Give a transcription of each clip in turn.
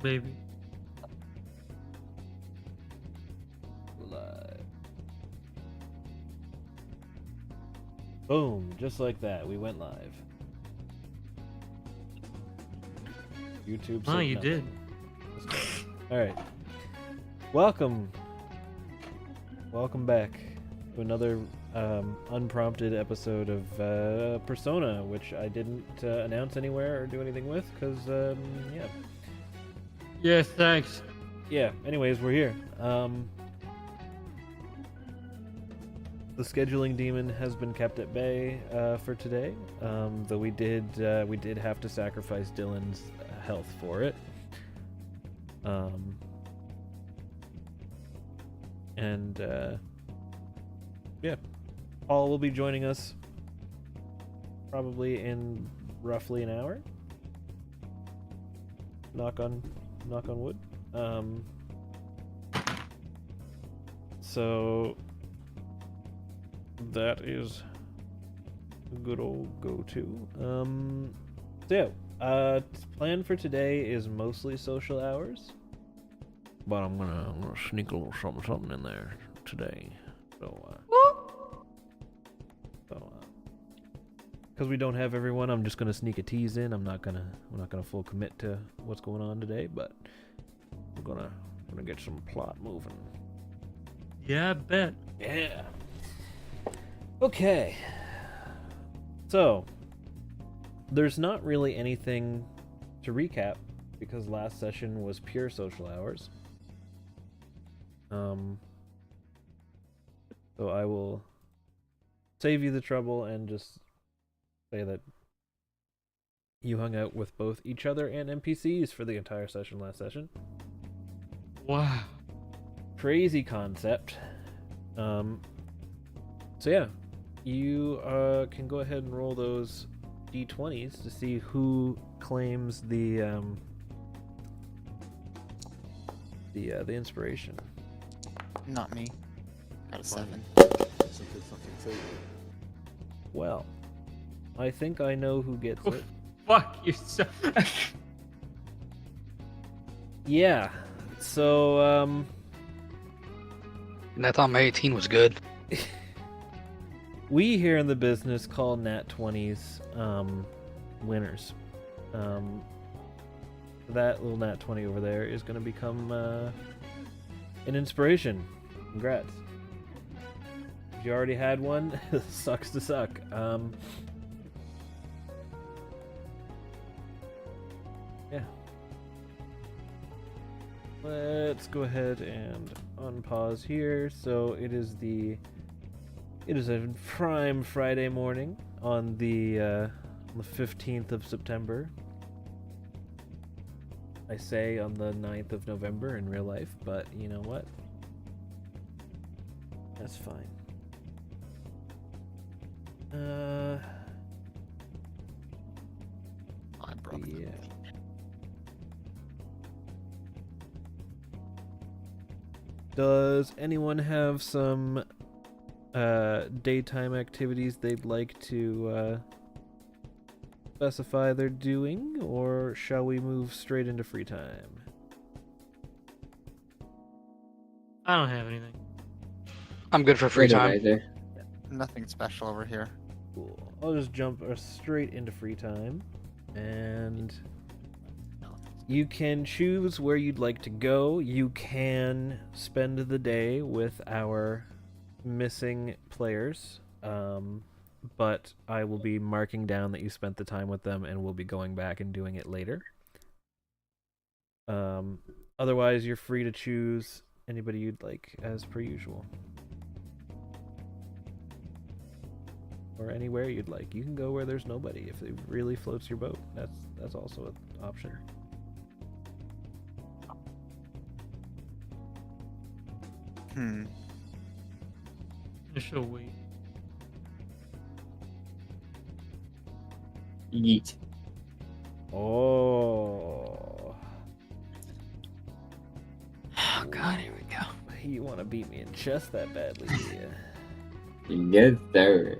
baby. Live. Boom, just like that, we went live. YouTube. Oh, said you nothing. did. All right. Welcome back to another unprompted episode of Persona, which I didn't announce anywhere or do anything with, because yeah. Yeah, thanks. Yeah. Anyways, we're here. The scheduling demon has been kept at bay for today, though we did have to sacrifice Dylan's health for it. And yeah, Paul will be joining us probably in roughly an hour. Knock on wood. So that is a good old go-to. So yeah, plan for today is mostly social hours, but I'm gonna sneak a little something in there today. So because we don't have everyone, I'm just gonna sneak a tease in. I'm not gonna full commit to what's going on today, but we're gonna get some plot moving. Yeah, I bet. Yeah. Okay. So, there's not really anything to recap because last session was pure social hours. So I will save you the trouble and just say that you hung out with both each other and NPCs for the entire session last session. Wow. Crazy concept. So yeah, you can go ahead and roll those d20s to see who claims the inspiration. Not me. Got a 7. That's a good fucking thing. Well, I think I know who gets it. Fuck yourself. Yeah. So And I thought my 18 was good. we here in the business call nat 20s winners. That little nat 20 over there is going to become an inspiration. Congrats. If you already had one, sucks to suck. Yeah. Let's go ahead and unpause here. So it is a prime Friday morning on the 15th of September. I say on the 9th of November in real life, but you know what? That's fine. I broke the Yeah. lead. Does anyone have some daytime activities they'd like to specify they're doing, or shall we move straight into free time? I don't have anything. I'm good for free time. Nothing special over here. Cool. I'll just jump straight into free time, and you can choose where you'd like to go. You can spend the day with our missing players, but I will be marking down that you spent the time with them, and we'll be going back and doing it later. Otherwise, you're free to choose anybody you'd like, as per usual. Or anywhere you'd like. You can go where there's nobody if it really floats your boat. That's also an option. I shall wait. Yeet. Oh. Oh god, here we go. You want to beat me in chess that badly, do you? Yes, sir.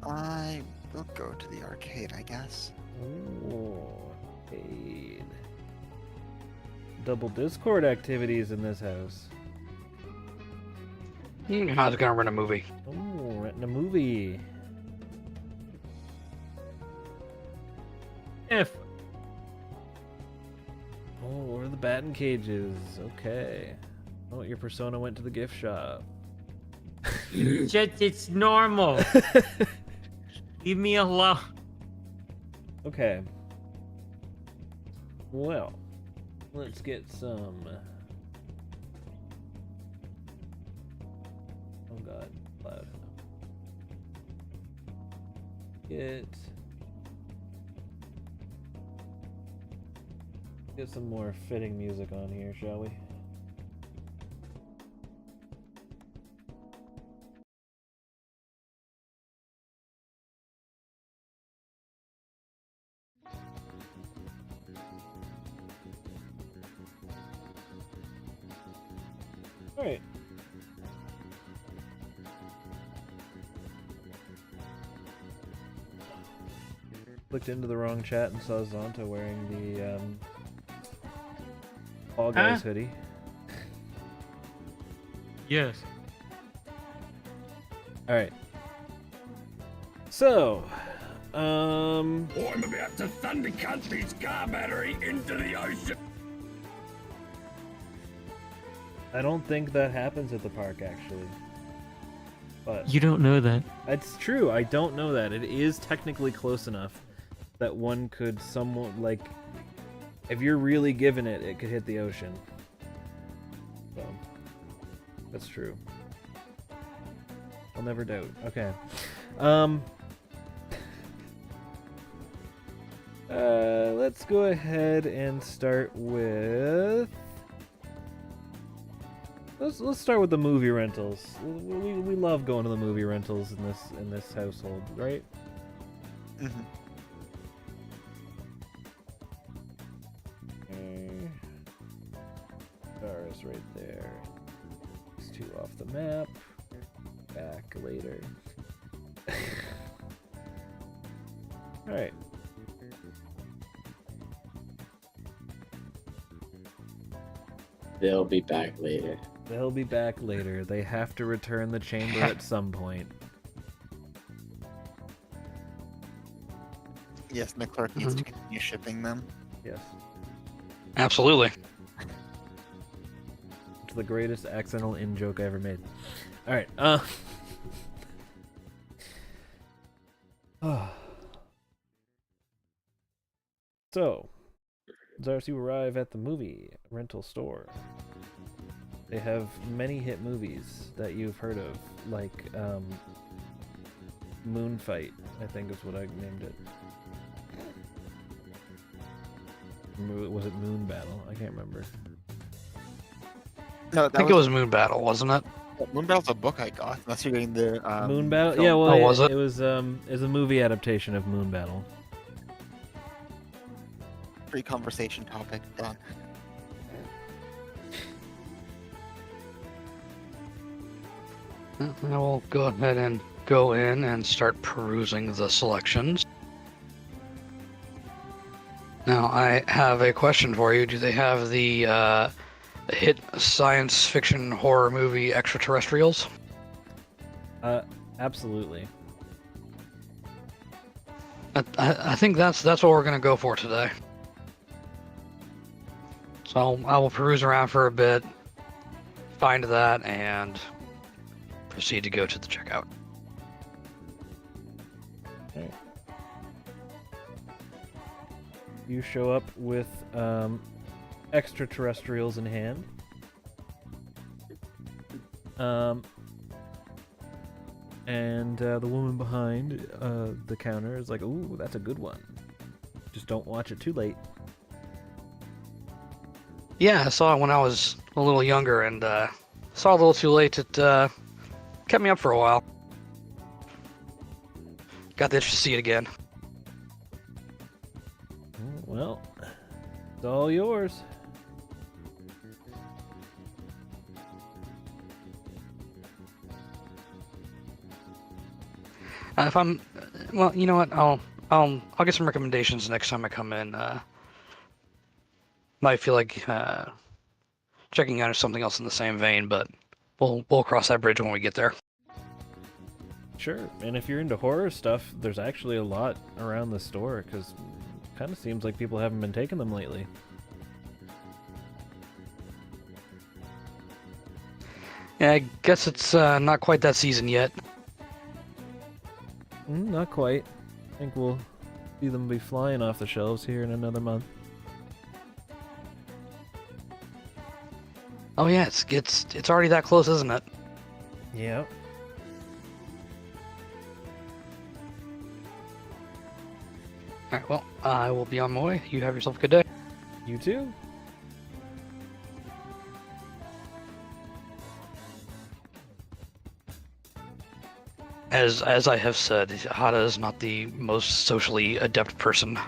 I will go to the arcade, I guess. Ooh, paid. Double Discord activities in this house. I was gonna rent a movie. Oh, renting a movie. If Oh, where are the batting cages? Okay. Oh, your persona went to the gift shop. just it's normal. Leave me alone. Okay. Well, let's get some. Oh god, loud. Get some more fitting music on here, shall we? All right. Clicked into the wrong chat and saw Zonta wearing the All Guys hoodie. Yes. All right. So, I'm about to thundercut this car battery into the ocean. I don't think that happens at the park actually. But You don't know that. it's true. I don't know that. It is technically close enough that one could somewhat like if you're really giving it, it could hit the ocean. So that's true. I'll never doubt. Okay. Let's go ahead and start with. Let's start with the movie rentals. We love going to the movie rentals in this household, right? Mm-hmm. Okay. Star is right there. These two off the map. Back later. All right. They'll be back later. They'll be back later. They have to return the chamber at some point. Yes, the clerk needs to continue shipping them. Yes. Absolutely. It's the greatest accidental in joke I ever made. All right. So, Zarsu arrive at the movie rental store. They have many hit movies that you've heard of, like Moonfight, I think is what I named it. Was it Moon Battle? I can't remember. No, I think it was Moon Battle, wasn't it? Moon Battle's a book I got. Unless you're getting the Moon Battle? film. Yeah, well, Oh, was it? It was a movie adaptation of Moon Battle. Free conversation topic done. I will go ahead and go in and start perusing the selections. Now, I have a question for you. Do they have the hit science fiction horror movie Extraterrestrials? Absolutely. I think that's what we're gonna go for today. So I will peruse around for a bit, find that, and proceed to go to the checkout. Okay. You show up with extraterrestrials in hand. And the woman behind the counter is like, "Ooh, that's a good one. Just don't watch it too late." Yeah, I saw it when I was a little younger, and saw it a little too late. It kept me up for a while. Got the itch to see it again. Well, it's all yours. If I'm, well, you know what? I'll I'll get some recommendations next time I come in. Might feel like checking out something else in the same vein, but we'll cross that bridge when we get there. Sure. And if you're into horror stuff, there's actually a lot around the store, because kind of seems like people haven't been taking them lately. Yeah, I guess it's not quite that season yet. Not quite. I think we'll see them be flying off the shelves here in another month. Oh yeah, it's already that close, isn't it? Yeah. Alright, well, I will be on my way. You have yourself a good day. You too? As I have said, Hada is not the most socially adept person.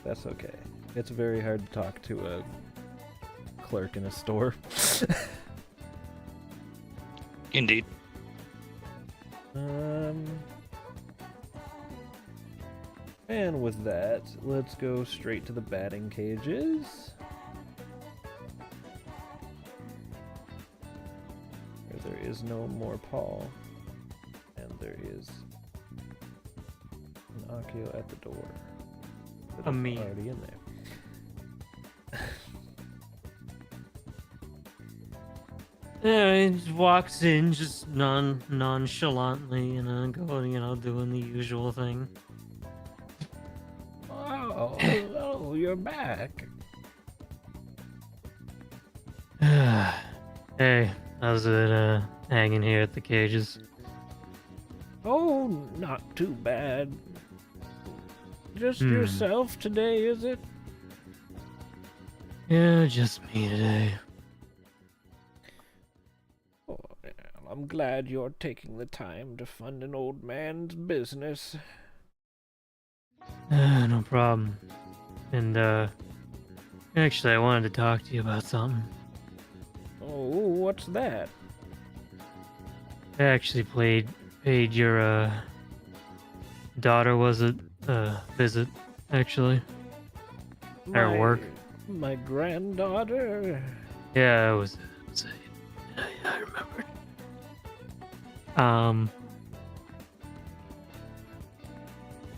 That's okay. It's very hard to talk to a clerk in a store. Indeed. And with that, let's go straight to the batting cages. Where there is no more Paul. And there is an Akio at the door. But it's Me. already in there. Yeah, he just walks in just nonchalantly, doing the usual thing. Oh, hello, you're back. Hey, how's it hanging here at the cages? Oh, not too bad. Just Hmm. yourself today, is it? Yeah, just me today. Oh, well, I'm glad you're taking the time to fund an old man's business. No problem. And actually, I wanted to talk to you about something. Oh, what's that? I actually paid your daughter visit, actually. Her work. My granddaughter? Yeah, it was I remembered.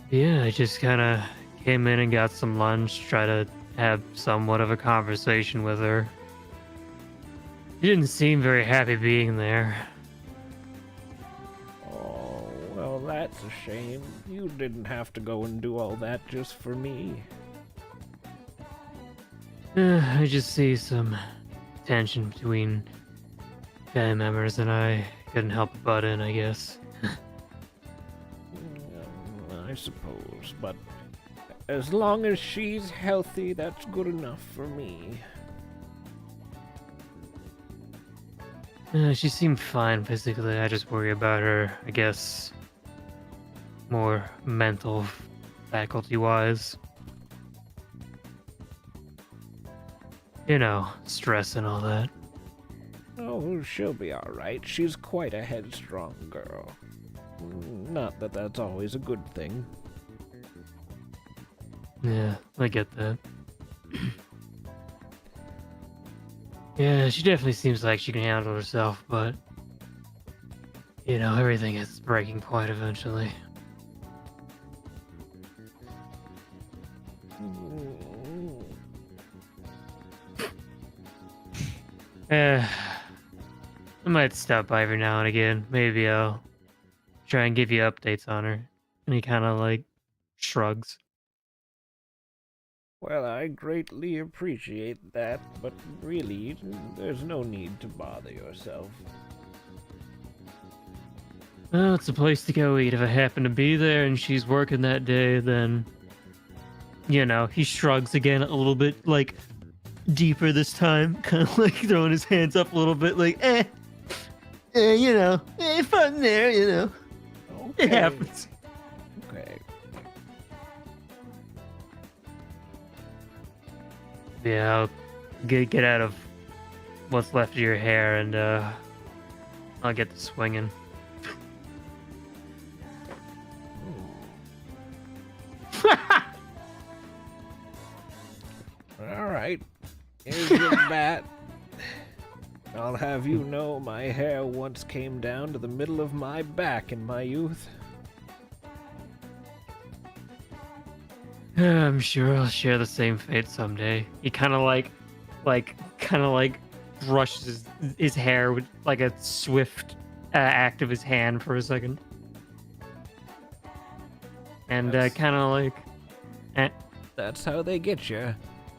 Yeah, I just kind of came in and got some lunch, try to have somewhat of a conversation with her. She didn't seem very happy being there. Oh, well, that's a shame. You didn't have to go and do all that just for me. I just see some tension between family members, and I couldn't help but butt in, I guess. I suppose, but as long as she's healthy, that's good enough for me. She seemed fine physically. I just worry about her, I guess, more mental faculty-wise. You know, stress and all that. Oh, she'll be alright. She's quite a headstrong girl. Not that that's always a good thing. Yeah, I get that. Yeah, she definitely seems like she can handle herself, but everything is breaking point eventually. I might stop by every now and again. Maybe I'll try and give you updates on her. And he kind of shrugs. Well, I greatly appreciate that, but really, there's no need to bother yourself. Well, it's a place to go eat. If I happen to be there and she's working that day, then, he shrugs again a little bit, deeper this time. Kind of throwing his hands up a little bit, fun there, It Okay. happens. Okay. Yeah, I'll get out of what's left of your hair, and I'll get to swinging. Here's your bat. I'll have you know my hair once came down to the middle of my back in my youth. I'm sure I'll share the same fate someday. He kind of brushes his hair with like a swift act of his hand for a second, and That's- kind of like, That's how they get you.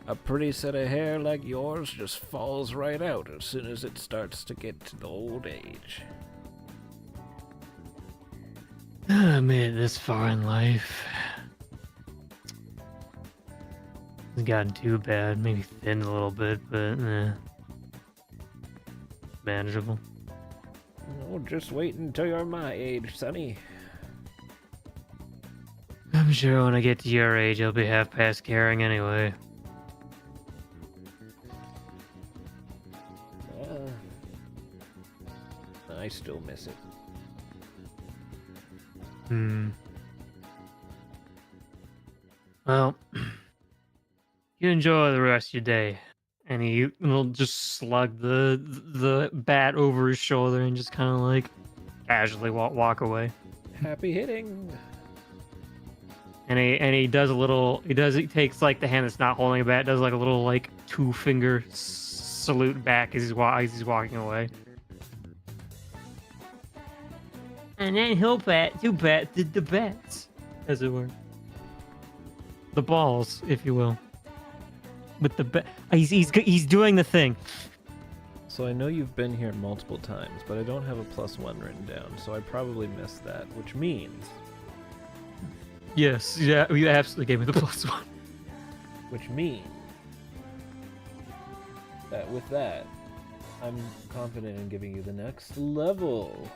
A pretty set of hair like yours just falls right out as soon as it starts to get to the old age. I made it this far in life. It's gotten too bad. Maybe thinned a little bit, but manageable. Oh, just wait until you're my age, sonny. I'm sure when I get to your age, I'll be half past caring anyway. I still miss it. Well, you enjoy the rest of your day. And he'll just slug the bat over his shoulder and just kind of like casually walk away. Happy hitting. And he does a little. He takes like the hand that's not holding a bat, does like a little like 2-finger salute back as he's walking away. And then he'll bat the bats, as it were. The balls, if you will. With the bat, he's doing the thing. So I know you've been here multiple times, but I don't have a +1 written down, so I probably missed that, which means... Yes, yeah, you absolutely gave me the +1. Which means... that with that, I'm confident in giving you the next level.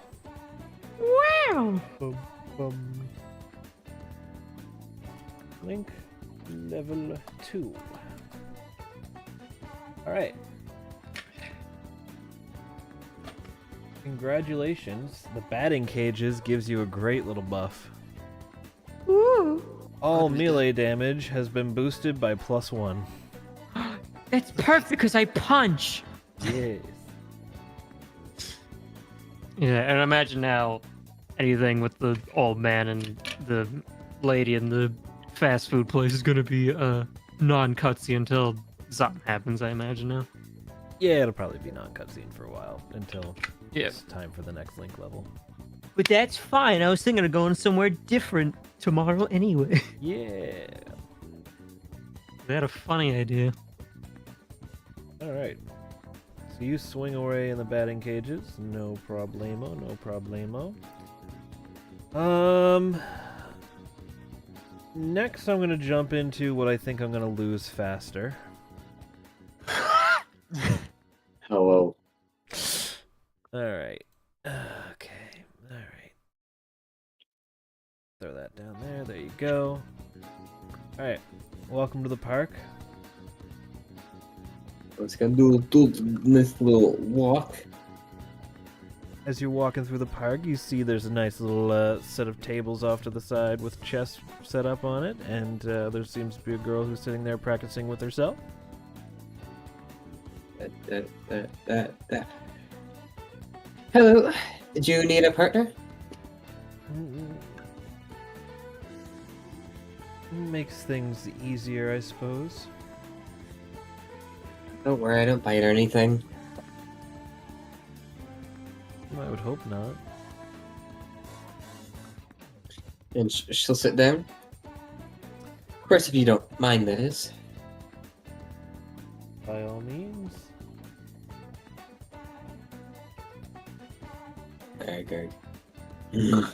Wow! Bum, bum. Link level 2. Alright. Congratulations. The batting cages gives you a great little buff. Ooh. All melee damage has been boosted by +1. That's perfect because I punch. Yes. Yeah, and imagine now anything with the old man and the lady in the fast food place is gonna be non-cutscene until something happens, I imagine now. Yeah, it'll probably be non-cutscene for a while until Yeah. it's time for the next Link level. But that's fine. I was thinking of going somewhere different tomorrow anyway. Yeah. I had a funny idea. Alright. So you swing away in the batting cages. No problemo, no problemo. Next I'm gonna jump into what I think I'm gonna lose faster. Hello. Alright. Okay. Alright. Throw that down there. There you go. Alright. Welcome to the park. Let's go do this little walk. As you're walking through the park, you see there's a nice little set of tables off to the side with chests set up on it, and there seems to be a girl who's sitting there practicing with herself. That. Hello. Did you need a partner? Makes things easier, I suppose. Don't worry, I don't bite or anything. I would hope not. And she'll sit down. Of course, if you don't mind, that is. By all means. Good. Yep.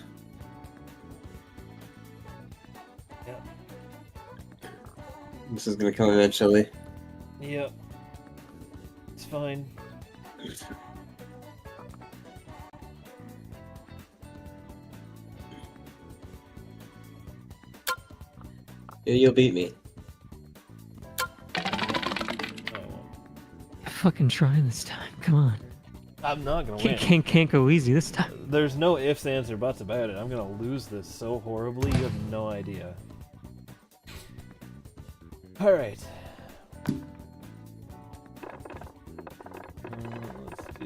This is gonna come eventually. Yep. It's fine. You'll beat me. Fucking try this time. Come on. I'm not gonna win. Can't go easy this time. There's no ifs, ands, or buts about it. I'm gonna lose this so horribly, you have no idea. Alright.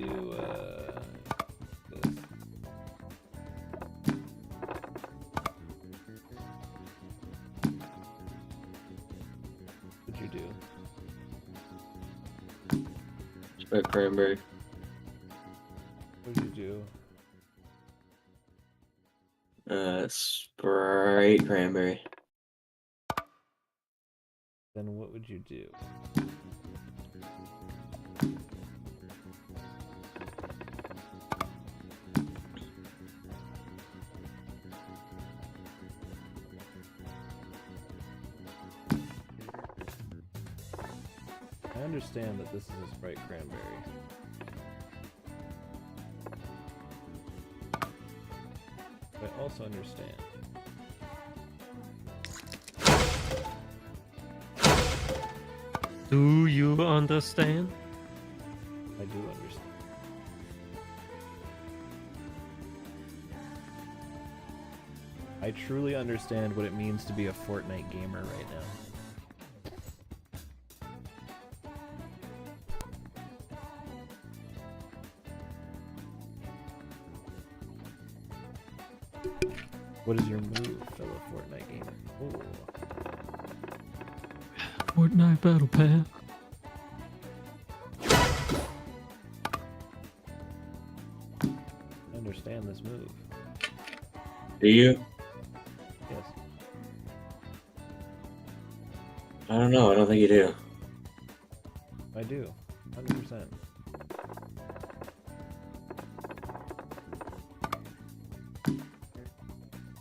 do this. What'd you do? Red cranberry. What'd you do? Sprite cranberry. Then what would you do? I understand that this is a Sprite cranberry. But I also understand. Do you understand? I do understand. I truly understand what it means to be a Fortnite gamer right now. What is your move, fellow Fortnite gamer? Oh, Fortnite Battle Pass. I understand this move. Do you? Yes. I don't know. I don't think you do. I do. 100%.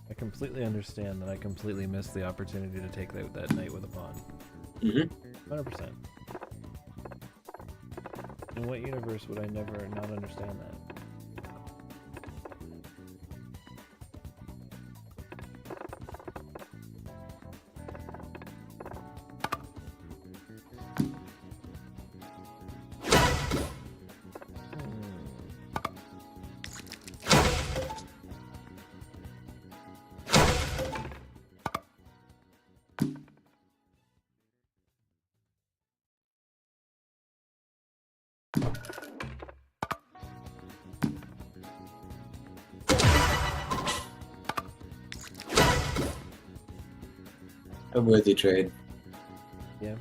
I completely understand that I completely missed the opportunity to take that night with a pawn. Mm-hmm. 100%. In what universe would I never not understand that? I'm with you, Trade. Yeah.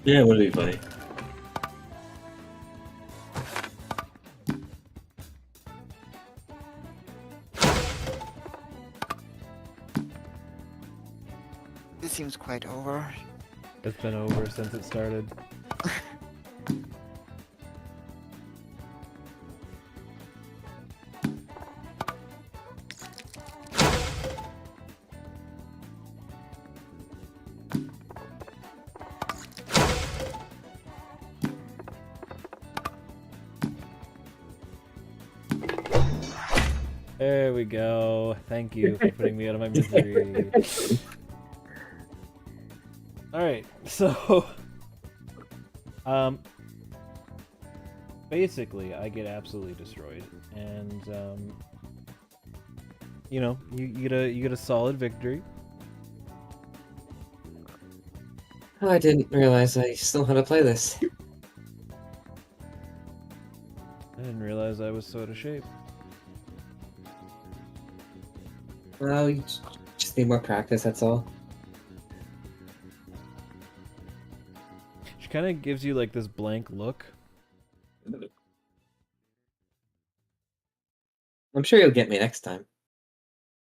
Yeah, it would be funny. This seems quite over. It's been over since it started. There we go. Thank you for putting me out of my misery. Alright, so basically I get absolutely destroyed, and you know, you get a solid victory. Oh, I didn't realize I still had to play this. I didn't realize I was so out of shape. Well, you just need more practice, that's all. She kind of gives you like this blank look. I'm sure you'll get me next time.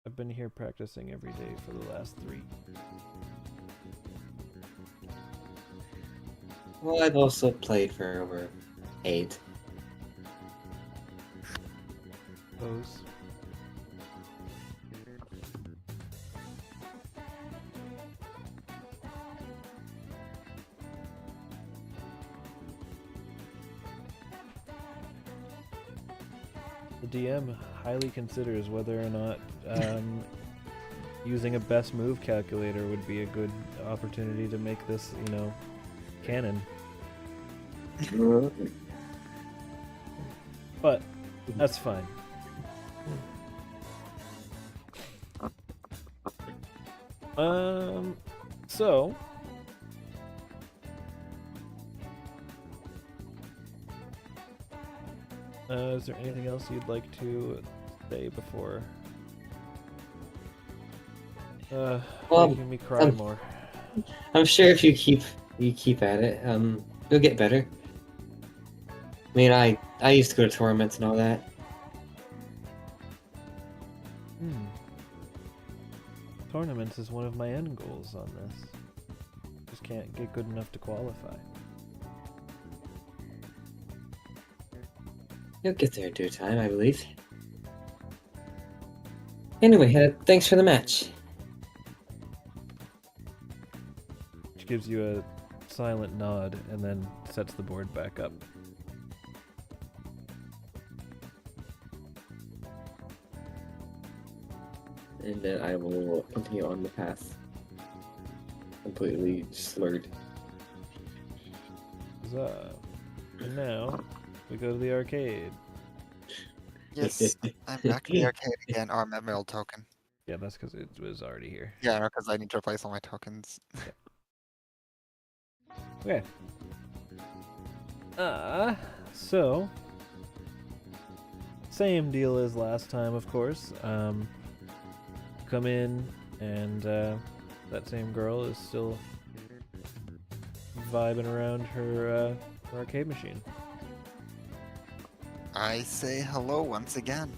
I've been here practicing every day for the last 3. Well, I've also played for over 8. Pose. The DM highly considers whether or not using a best move calculator would be a good opportunity to make this, you know, canon. But that's fine. So is there anything else you'd like to say before making me cry more? I'm sure if you keep at it, you'll get better. I mean, I used to go to tournaments and all that. Tournaments is one of my end goals on this. Just can't get good enough to qualify. You'll get there in due time, I believe. Anyway, thanks for the match. Which gives you a silent nod and then sets the board back up. And then I will continue on the path. Completely slurred. Huzzah. And now, we go to the arcade. Yes, I'm back in the arcade again. Oh, I'm at my old token. Yeah, that's because it was already here. Yeah, because I need to replace all my tokens. Okay. So same deal as last time, of course. Come in, and that same girl is still vibing around her arcade machine. I say hello once again.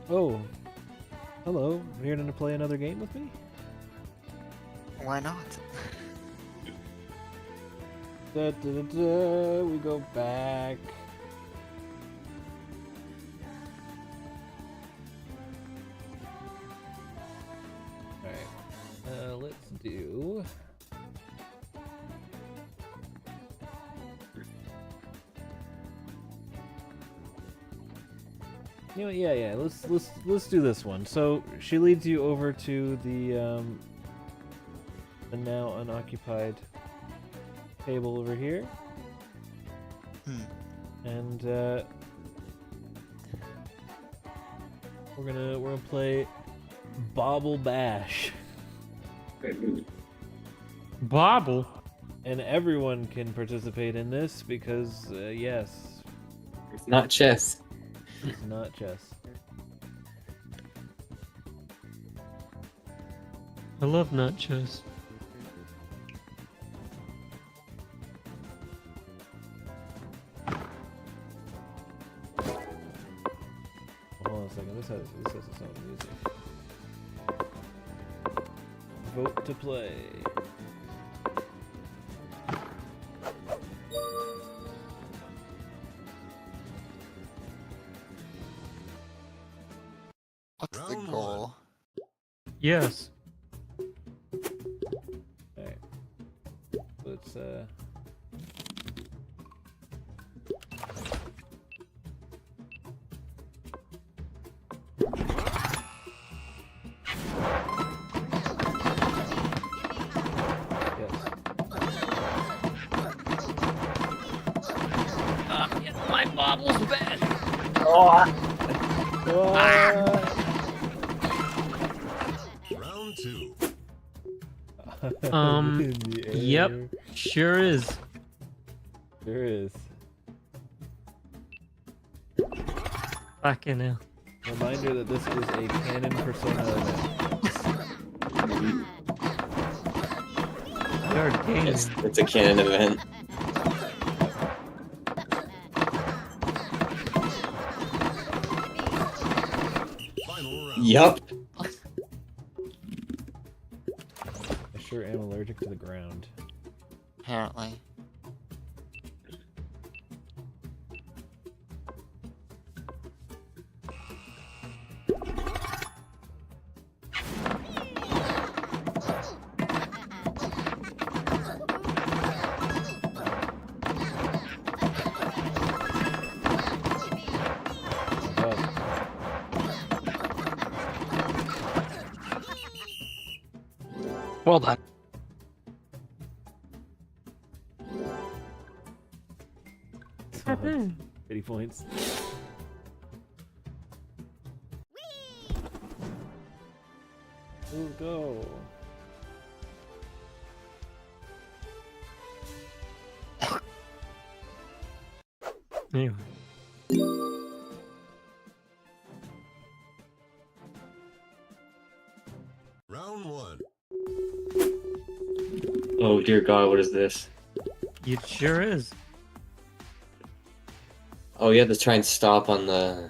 Oh, hello. Here to play another game with me? Why not? We go back. Alright. Let's do... You know, yeah. Let's do this one. So she leads you over to the now unoccupied table over here, and we're gonna play Bobble Bash, Bobble. and everyone can participate in this because yes, It's not chess. it's not chess. I love nachos. hold on a second. This has its own music. Vote to play. What's the goal? Yes. Alright. Let's My bobble's bad. Round 2. Um, yep. Sure is. There is. Fucking hell. Reminder that this is a canon Persona event. You're a game. It's a canon event. Final round. Yup. I sure am allergic to the ground. Apparently. Well done. Pity points. Ooh, go. Anyway. Round 1. Oh dear God, what is this? It sure is. Oh, you have to try and stop on the.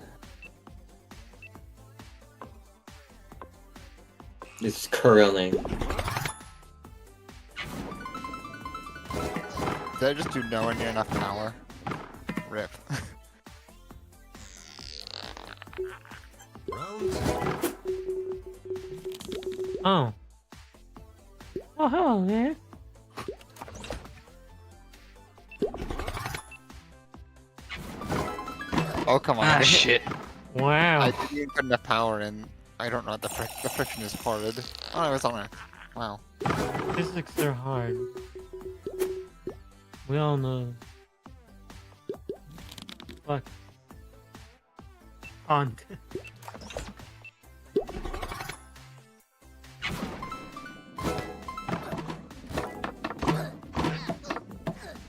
It's curling. Did I just do nowhere near enough power? Rip. Round 2. Oh. Oh, hello there. Oh, come on. Ah, shit. Wow. I didn't even put enough power in. I don't know what the friction is ported. Oh, no, it's on there. Wow. Physics are hard. We all know. Fuck. On.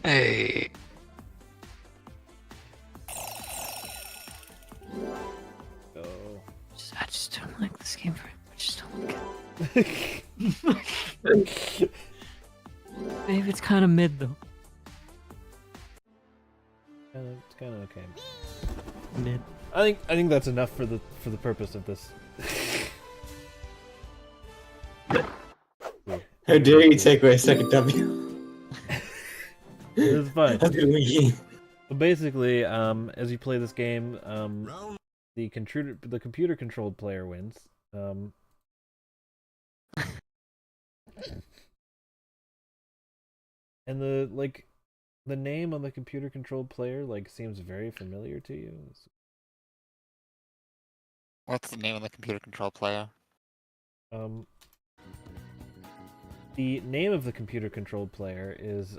Hey. Go. I just don't like this game very much. Just don't like it. Maybe it's kind of mid though. It's kind of okay. Mid. I think that's enough for the purpose of this. How dare you take away a second W? It's fine. That's gonna be- So basically, as you play this game, Round the computer controlled player wins. And the name on the computer controlled player seems very familiar to you. What's the name of the computer control player? The name of the computer controlled player is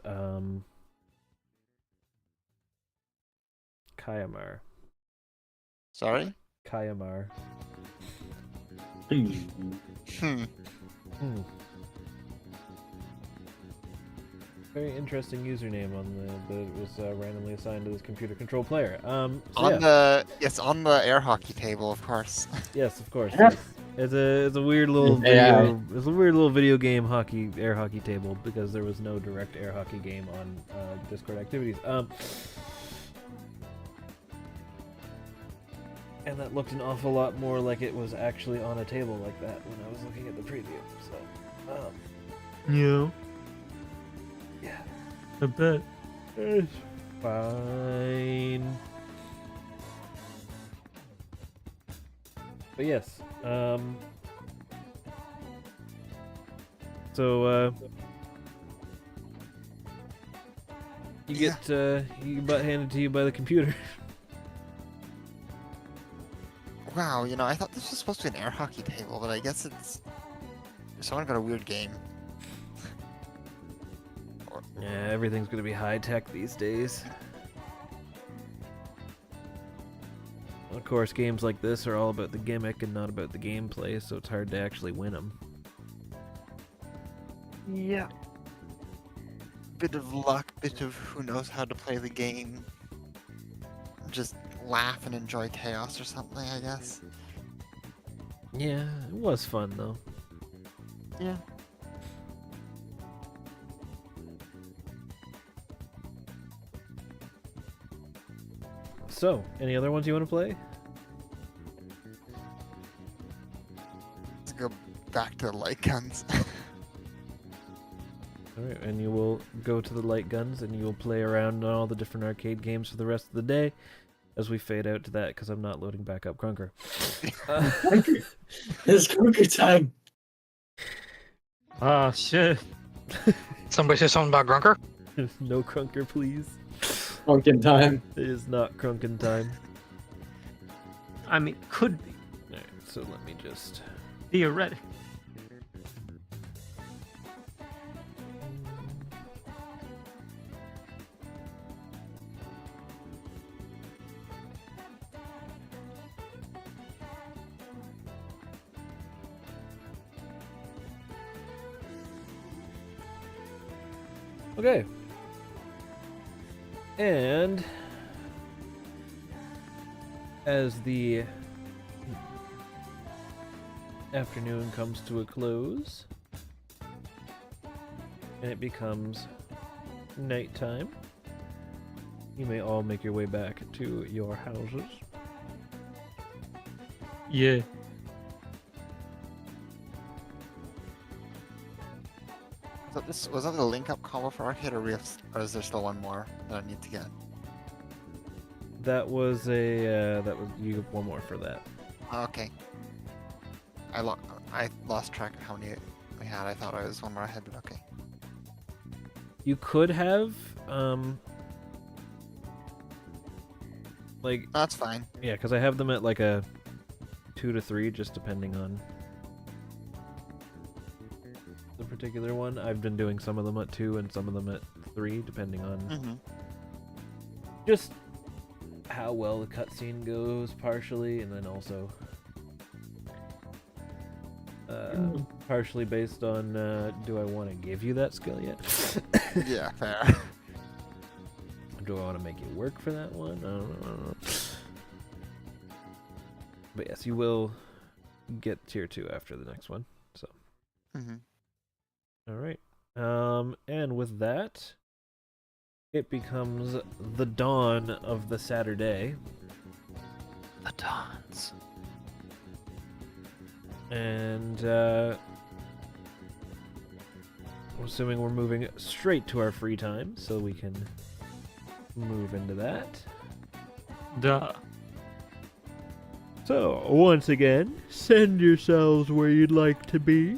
Kayamar. Sorry? Kayamar. Hmm. Very interesting username on that was randomly assigned to this computer control player. On Yeah. on the air hockey table, of course. Yes, of course. Yes. It's a weird little Yeah. video. It's a weird little video game air hockey table because there was no direct air hockey game on And that looked an awful lot more like it was actually on a table like that when I was looking at the preview. So, Yeah, yeah. I bet. It's fine. But yes, so you get you get butt handed to you by the computer. Wow, you know, I thought this was supposed to be an air hockey table, but I guess it's... Someone got a weird game. Yeah, everything's gonna be high tech these days. Of course, games like this are all about the gimmick and not about the gameplay, so it's hard to actually win them. Yeah. Bit of luck, bit of who knows how to play the game. Just laugh and enjoy chaos or something, I guess. Yeah, it was fun though. Yeah. So, any other ones you want to play? Let's go back to the light guns. Alright, and you will go to the light guns and you will play around on all the different arcade games for the rest of the day as we fade out to that because I'm not loading back up Crunker. It's Crunker time. Ah, shit. Somebody say something about Grunker? No Crunker, please. Crunking time. It is not Crunkin time. I mean, could be. Alright, so let me just... Theoretic. Okay. And as the afternoon comes to a close and it becomes nighttime, you may all make your way back to your houses. Yeah. Was that the link-up combo for arcade, or is there still one more that I need to get? That was you get one more for that. Okay. I lost track of how many we had. I thought I was one more ahead, but okay. You could have like That's fine. yeah, because I have them at like a 2 to 3, just depending on the particular one. I've been doing some of them at 2 and some of them at 3, depending on Mm-hmm. just how well the cutscene goes, partially, and then also partially based on do I want to give you that skill yet? Yeah, fair. Do I want to make it work for that one? I don't know. But yes, you will get tier 2 after the next one. So, Mm-hmm. all right. And with that, it becomes the dawn of the Saturday. The dawns. And I'm assuming we're moving straight to our free time, so we can move into that. Duh. So, once again, send yourselves where you'd like to be.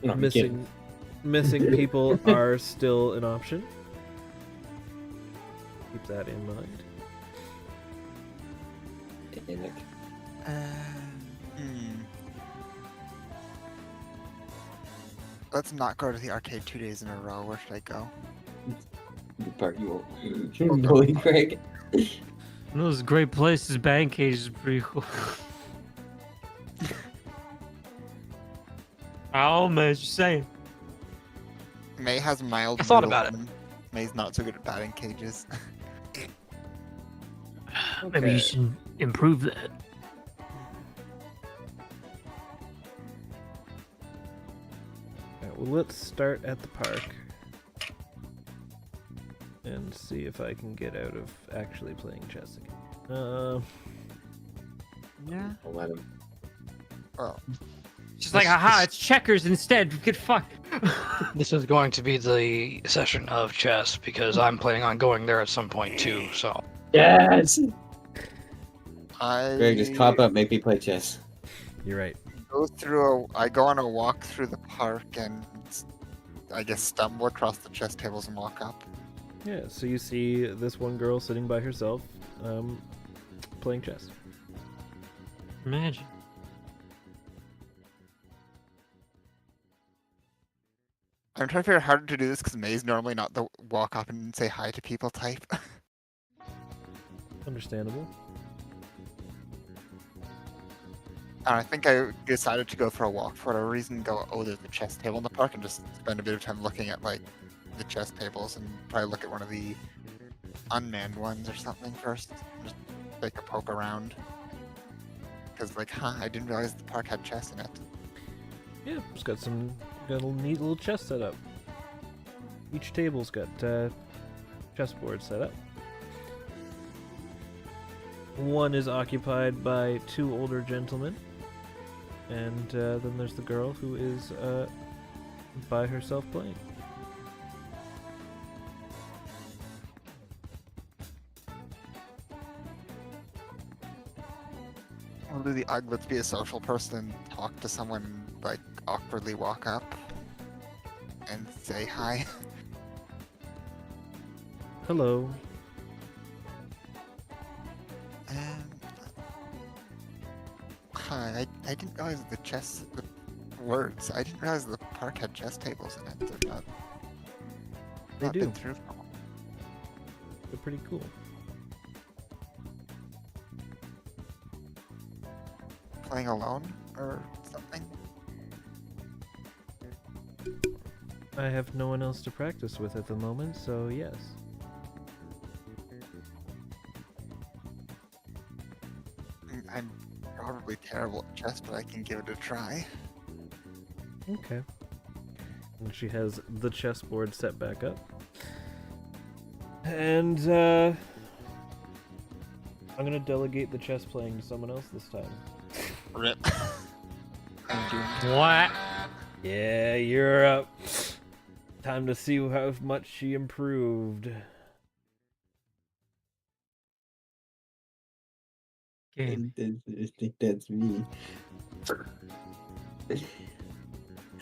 No, I'm kidding. Missing people are still an option. Keep that in mind. Hey, Nick. Let's not go to the arcade 2 days in a row. Where should I go? The part you won't. Bully Craig. Those great places, band cage is pretty cool. Oh man, just saying. May has mild. I thought middle about it. woman. May's not so good at batting cages. Maybe you should improve that. Alright, well, let's start at the park. and see if I can get out of actually playing chess again. Yeah. I'll let him. Well, She's like, haha, it's checkers instead. Get fucked. This is going to be the session of chess because I'm planning on going there at some point too. So Yes! I Greg, just pop up, make me play chess. You're right. I go on a walk through the park and I guess stumble across the chess tables and walk up. Yeah, so you see this one girl sitting by herself, playing chess. Imagine. I'm trying to figure out how to do this because May's normally not the walk up and say hi to people type. Understandable. And I think I decided to go for a walk for whatever reason. Go, oh, there's a chess table in the park, and just spend a bit of time looking at like the chess tables, and probably look at one of the unmanned ones or something first. Just take a poke around. Because like, I didn't realize the park had chess in it. Yeah, it's got a neat little chess set up. Each table's got chessboard set up. One is occupied by 2 older gentlemen, and then there's the girl who is by herself playing. I'll do the let's be a social person and talk to someone, like awkwardly walk up and say hi. Hello. Hi, I didn't realize the chess words. I didn't realize the park had chess tables in it. They're not, They not do. been through for a while. They're pretty cool. Playing alone or something. I have no one else to practice with at the moment, so yes. I'm probably terrible at chess, but I can give it a try. Okay. And she has the chessboard set back up. And I'm gonna delegate the chess playing to someone else this time. Rip. I'm doomed. What? Yeah, you're up. Time to see how much she improved. Game. I think that's me.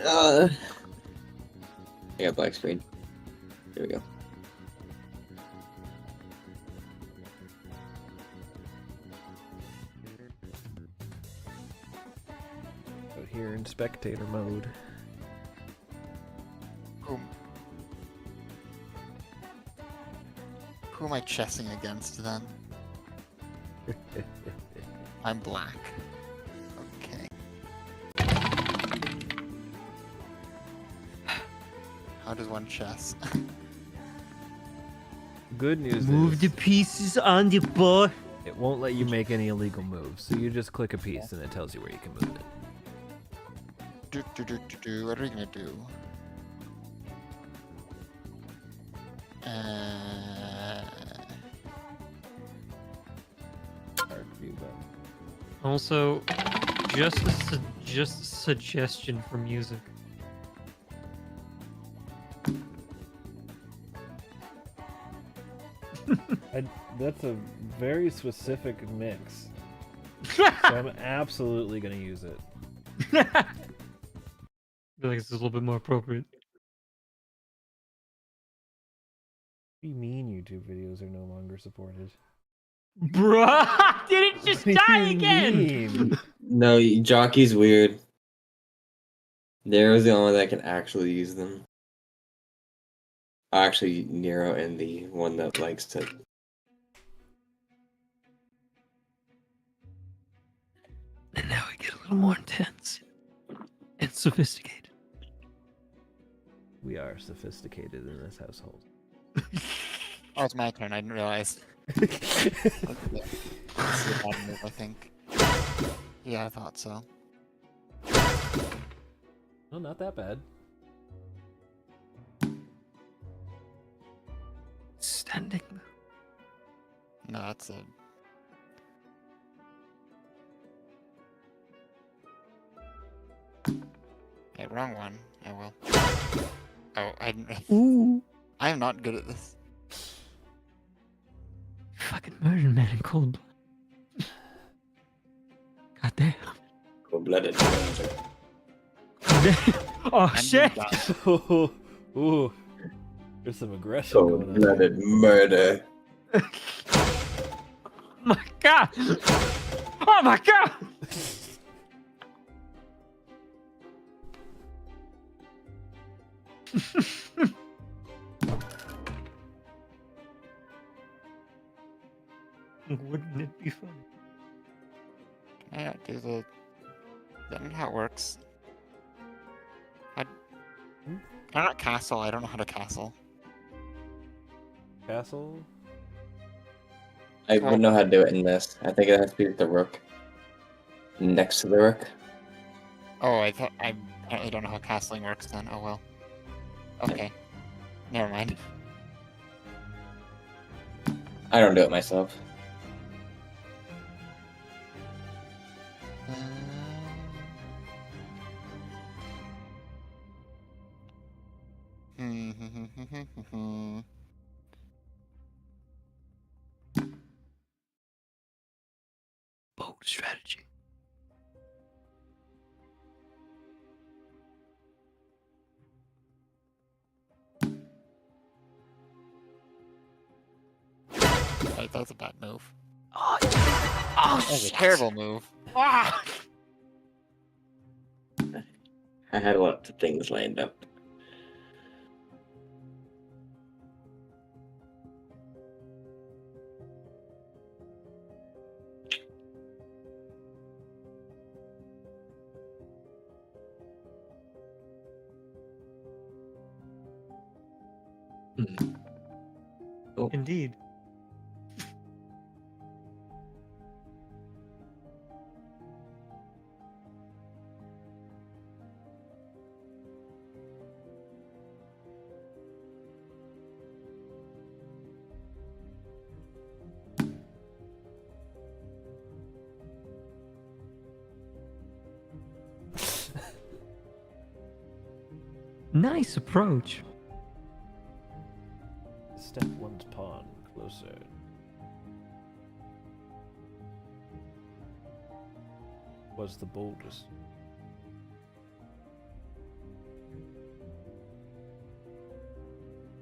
I got black screen. Here we go. Out here in spectator mode. Who am I chessing against then? I'm black. Okay. How does one chess? Good news Move is the pieces on the board. it won't let you make any illegal moves, so you just click a piece and it tells you where you can move it. What are we gonna do? Hard view button. Also, just a suggestion for music. That's a very specific mix, so I'm absolutely gonna use it. I feel like it's a little bit more appropriate. What do you mean YouTube videos are no longer supported? Bruh, did it just What do die you again? mean? No, Jockey's weird. Nero's the only one that can actually use them. Actually, Nero and the one that likes to. And now we get a little more intense and sophisticated. We are sophisticated in this household. Oh, it's my turn. I didn't realize. Okay. This is a bad move, I think. Yeah, I thought so. No, not that bad. Standing. No, that's a. Hey, wrong one. I will. Oh, I didn't. Ooh. I am not good at this. Fucking murder man in cold blood. God damn. Cold-blooded murder. Oh I'm shit! done. Ooh, there's some aggression going on. Here. Cold-blooded murder. My god! Oh my god! Wouldn't it be fun? Can I not do the? Is that not how it works? Can I not castle? I don't know how to castle. Castle. I wouldn't know how to do it in this. I think it has to be with the rook. Next to the rook. Oh, I thought I apparently don't know how castling works then. Oh well. Okay. Never mind. I don't do it myself. Bold strategy. Wait, that was a bad move. Oh, That was a shit. terrible move. Ah! I had lots of things lined up. Indeed. Nice approach. Step one's pawn closer. Was the boldest.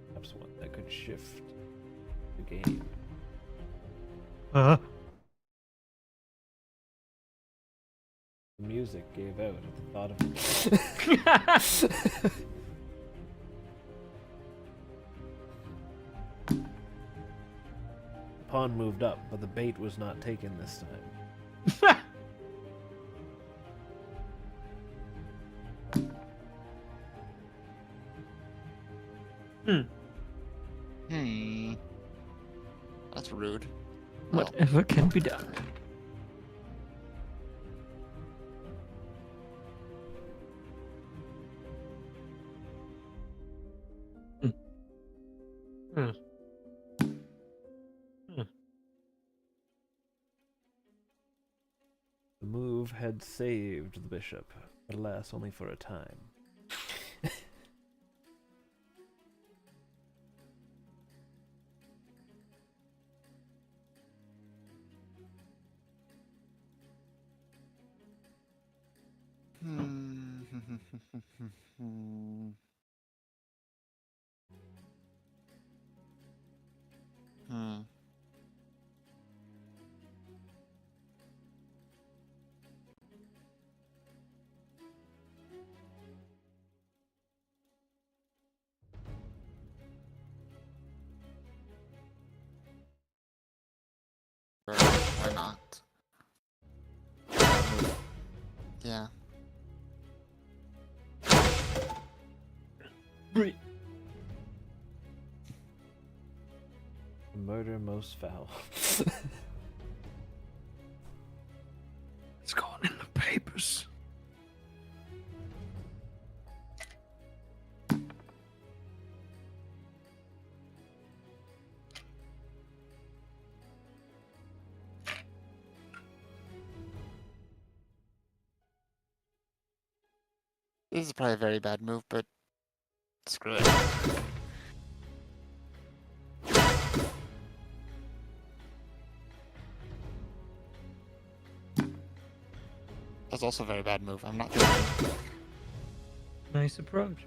Perhaps one that could shift the game. Huh? The music gave out at the thought of it. The pawn moved up, but the bait was not taken this time. That's rude. Well, Whatever can be done. The move had saved the bishop, but alas, only for a time. Sure, why not? Yeah. Great. Murder most foul. It's going in the papers. This is probably a very bad move, but screw it. That's also a very bad move. I'm not joking. Nice approach.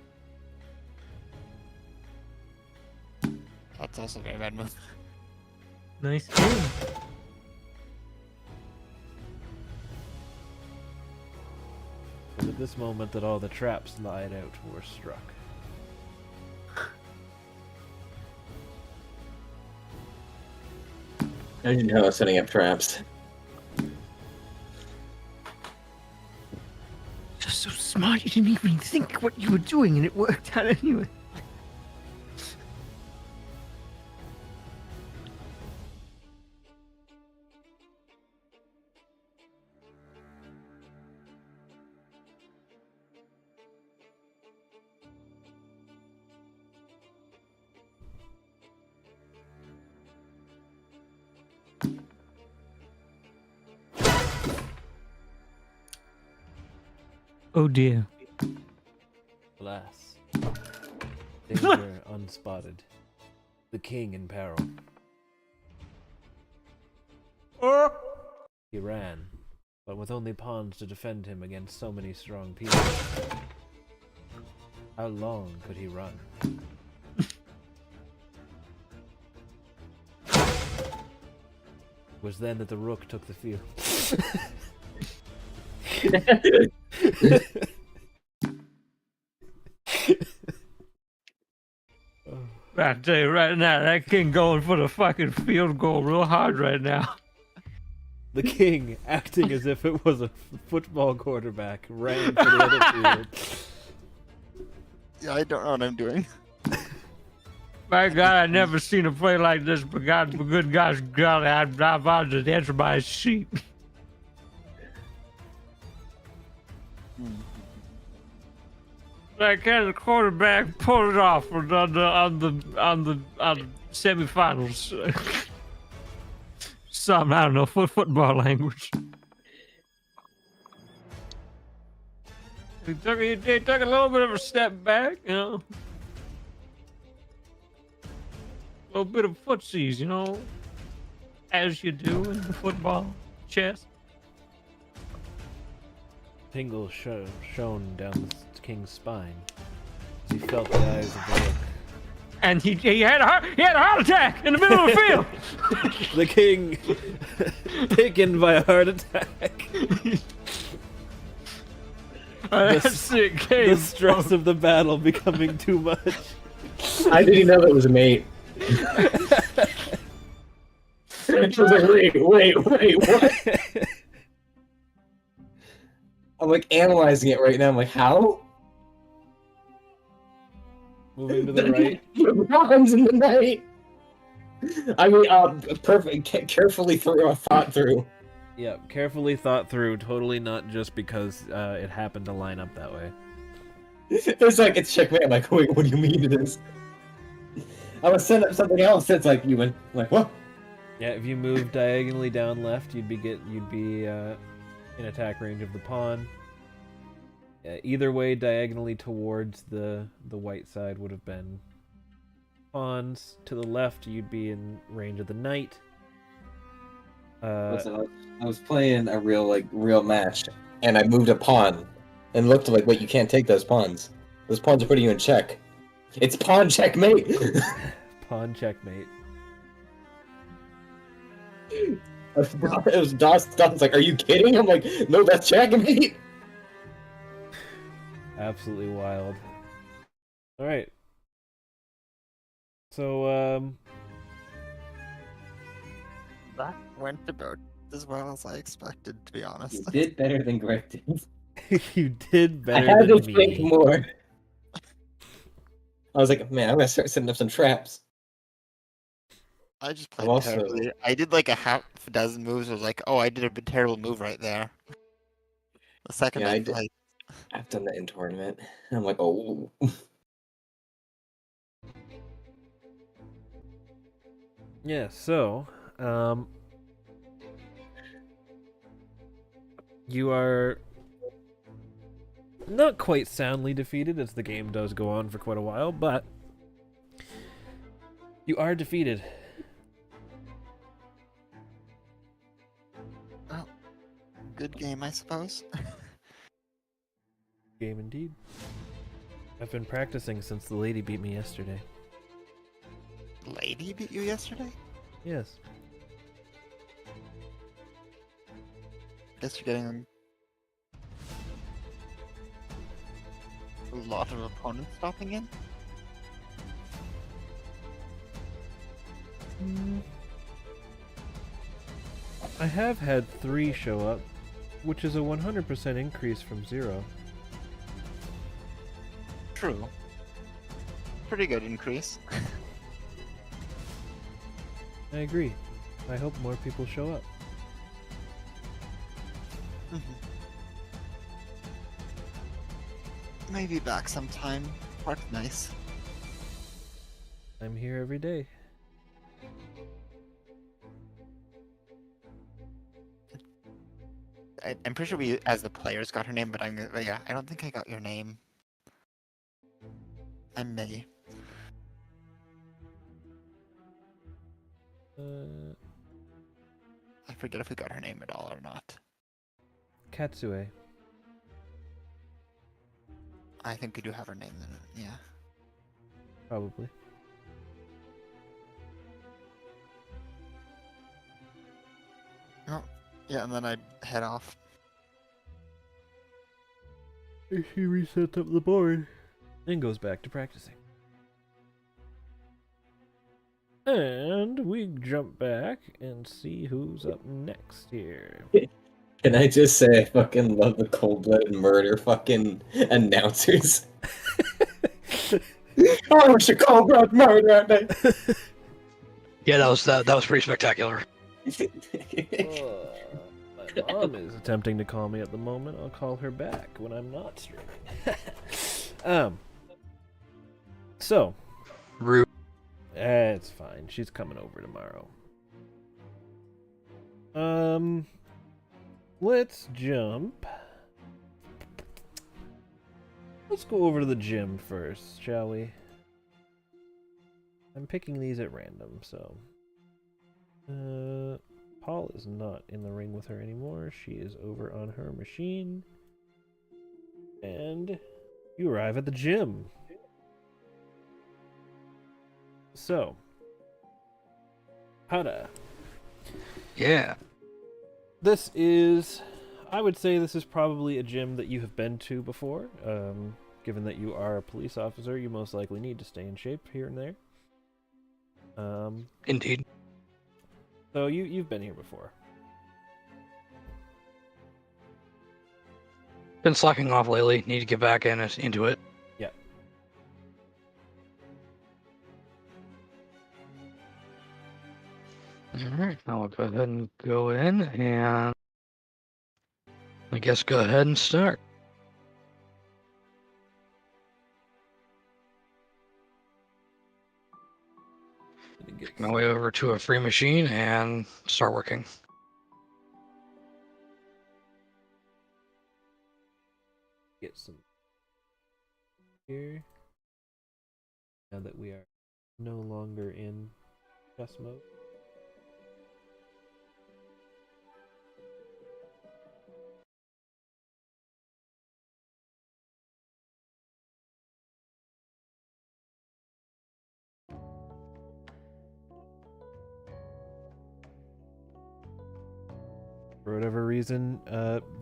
That's also a very bad move. Nice game. It was at this moment that all the traps lied out were struck. I didn't know I was setting up traps. You're so smart, you didn't even think what you were doing, and it worked out anyway. Oh dear. Alas. Danger unspotted. The king in peril. He ran, but with only pawns to defend him against so many strong people. How long could he run? It was then that the rook took the field. I tell you right now, that king going for the fucking field goal real hard right now. The king, acting as if it was a football quarterback, ran for the other field. Yeah, I don't know what I'm doing. My God, I never seen a play like this, but God, for good gosh, golly, I've on to answer my sheep. Like, can the quarterback pull it off on the semifinals? Some, I don't know, football language. He took a little bit of a step back, you know. A little bit of footsies, you know, as you do in the football chess. Tingle shone down the king's spine as he felt the eyes of the rook. And he had a heart attack in the middle of the field. The king, taken by a heart attack. That's it, game. The stress of the battle becoming too much. I didn't know that was a mate. I was like, wait, what? I'm like analyzing it right now. I'm like, how? Moving to the right. Runs in the night. I mean, perfect. Carefully thought through. Yeah, carefully thought through. Totally not just because it happened to line up that way. It's like it's checkmate. I'm like, wait, what do you mean it is? I was setting up something else. It's like you went I'm like, what? Yeah, if you move diagonally down left, you'd be in attack range of the pawn. Either way, diagonally towards the white side would have been pawns. To the left, you'd be in range of the knight. Listen, I was playing a real match, and I moved a pawn, and looked like, wait, you can't take those pawns. Those pawns are putting you in check. It's pawn checkmate. Pawn checkmate. It was Don's like, are you kidding? I'm like, no, that's checkmate. Absolutely wild. All right. So That went about as well as I expected, to be honest. You did better than Greg did. you did better I had to than think me. more. I was like, man, I'm gonna start setting up some traps. I just played also- terribly. I did like a half a dozen moves. I was like, oh, I did a terrible move right there. The second Yeah, I I did. played, I've done that in tournament. And I'm like, oh. Yeah, so you are Not quite soundly defeated, as the game does go on for quite a while, but you are defeated. Well, good game, I suppose. Game indeed. I've been practicing since the lady beat me yesterday. Lady beat you yesterday? Yes. Guess you're getting a lot of opponents stopping in. I have had 3 show up, which is a 100% increase from 0. True. Pretty good increase. I agree. I hope more people show up. Maybe back sometime. Park's nice. I'm here every day. I'm pretty sure we, as the players, got her name, but yeah, I don't think I got your name. I may. I forget if we got her name at all or not. Katsue. I think we do have her name then, yeah. Probably. Oh, yeah, and then I'd head off. She resets up the board and goes back to practicing. And we jump back and see who's up next here. Can I just say I fucking love the cold-blooded murder fucking announcers? Oh, it's a cold-blooded murder! Yeah, that was pretty spectacular. My mom is attempting to call me at the moment. I'll call her back when I'm not streaming. So. Rude. It's fine. She's coming over tomorrow. Let's jump. Let's go over to the gym first, shall we? I'm picking these at random, so. Paul is not in the ring with her anymore. She is over on her machine. And you arrive at the gym. So, Hada. Yeah. This is, I would say this is probably a gym that you have been to before. Given that you are a police officer, you most likely need to stay in shape here and there. Indeed. So you've been here before. Been slacking off lately. Need to get back into it. Yeah. Alright, I'll go ahead and go in and I guess go ahead and start. Make my way over to a free machine and start working. Get some here. Now that we are no longer in chess mode. For whatever reason,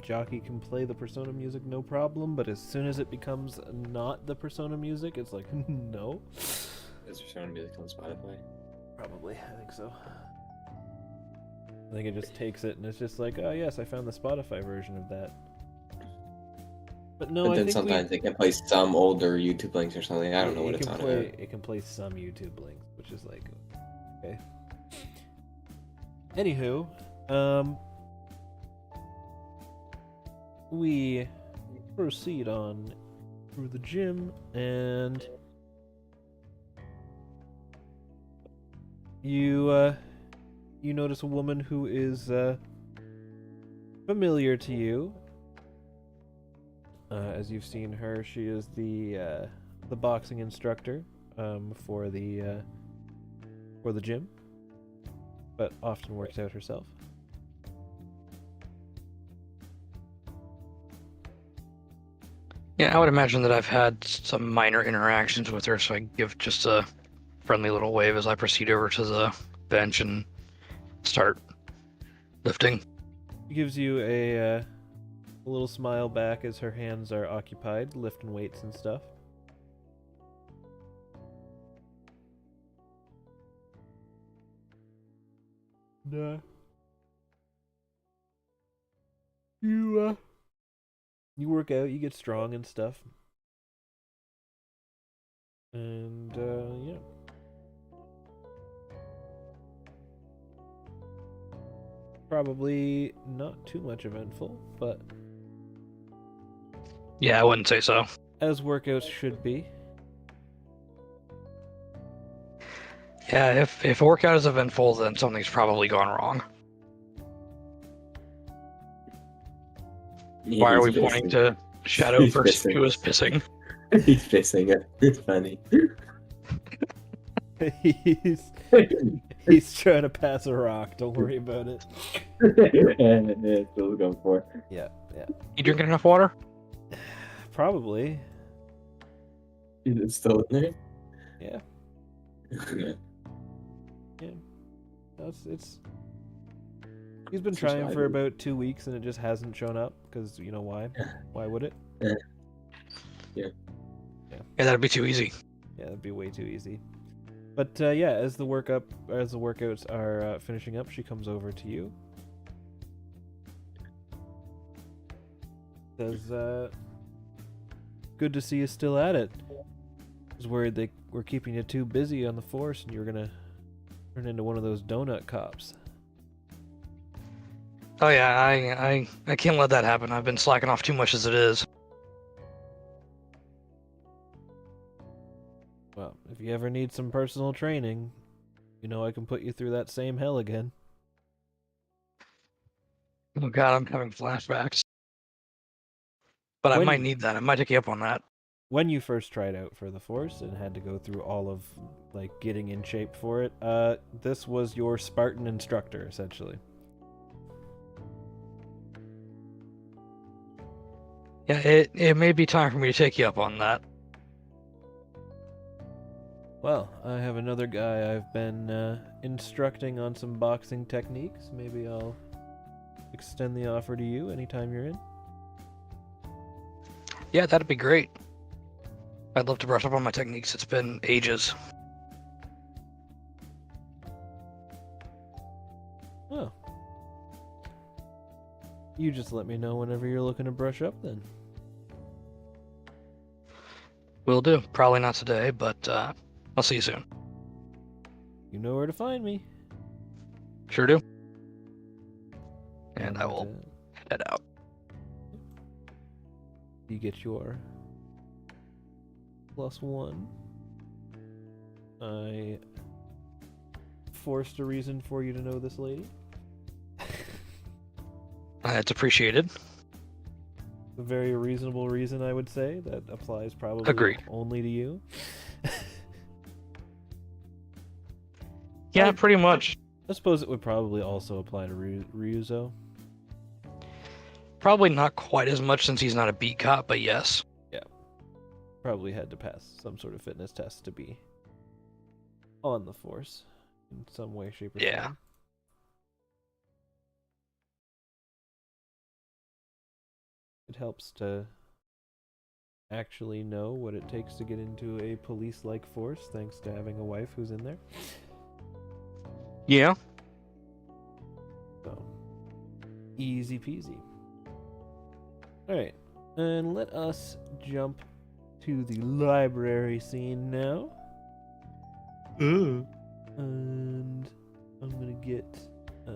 Jockey can play the Persona music no problem, but as soon as it becomes not the Persona music, it's like, no. Is Persona music on Spotify? Probably, I think so. I think it just takes it and it's just like, oh yes, I found the Spotify version of that. But no, But I then think sometimes it can play some older YouTube links or something. I don't know what it's on. It can play some YouTube links, which is like, okay. Anywho, we proceed on through the gym, and you notice a woman who is familiar to you. As you've seen her, she is the boxing instructor for the gym, but often works out herself. Yeah, I would imagine that I've had some minor interactions with her, so I give just a friendly little wave as I proceed over to the bench and start lifting. She gives you a little smile back as her hands are occupied lifting weights and stuff. Nah. You work out, you get strong and stuff. And yeah. Probably not too much eventful, but Yeah, I wouldn't say so. as workouts should be. Yeah, if a workout is eventful, then something's probably gone wrong. Why are we pointing to Shadow He's first, pissing. who is pissing? He's pissing. It's funny. he's trying to pass a rock. Don't worry about it. That's what we're going for. Yeah. You drinking enough water? Probably. Is it still in there? Yeah. Yeah. It's. He's been trying for about 2 weeks and it just hasn't shown up because you know why? Why would it? Yeah, that'd be too easy. Yeah, that'd be way too easy. But yeah, as the workouts are finishing up, she comes over to you. Says, "Good to see you still at it. I was worried they were keeping you too busy on the force, and you were gonna turn into one of those donut cops." Oh yeah, I can't let that happen. I've been slacking off too much as it is. Well, if you ever need some personal training, you know I can put you through that same hell again. Oh god, I'm having flashbacks. But I When- might need that. I might take you up on that. When you first tried out for the force and had to go through all of like getting in shape for it, this was your Spartan instructor essentially. Yeah, it may be time for me to take you up on that. Well, I have another guy I've been instructing on some boxing techniques. Maybe I'll extend the offer to you anytime you're in. Yeah, that'd be great. I'd love to brush up on my techniques. It's been ages. Oh. You just let me know whenever you're looking to brush up then. Will do. Probably not today, but I'll see you soon. You know where to find me. Sure do. And I will head out. You get your +1. I forced a reason for you to know this lady. It's appreciated. A very reasonable reason, I would say. That applies probably Agreed. only to you. Yeah, pretty much. I suppose it would probably also apply to Ryuzo. Probably not quite as much since he's not a beat cop, but yes. Probably had to pass some sort of fitness test to be on the force in some way, shape, or Yeah. form. It helps to actually know what it takes to get into a police-like force, thanks to having a wife who's in there. Yeah. So, easy peasy. Alright, and let us jump to the library scene now. And I'm gonna get I'm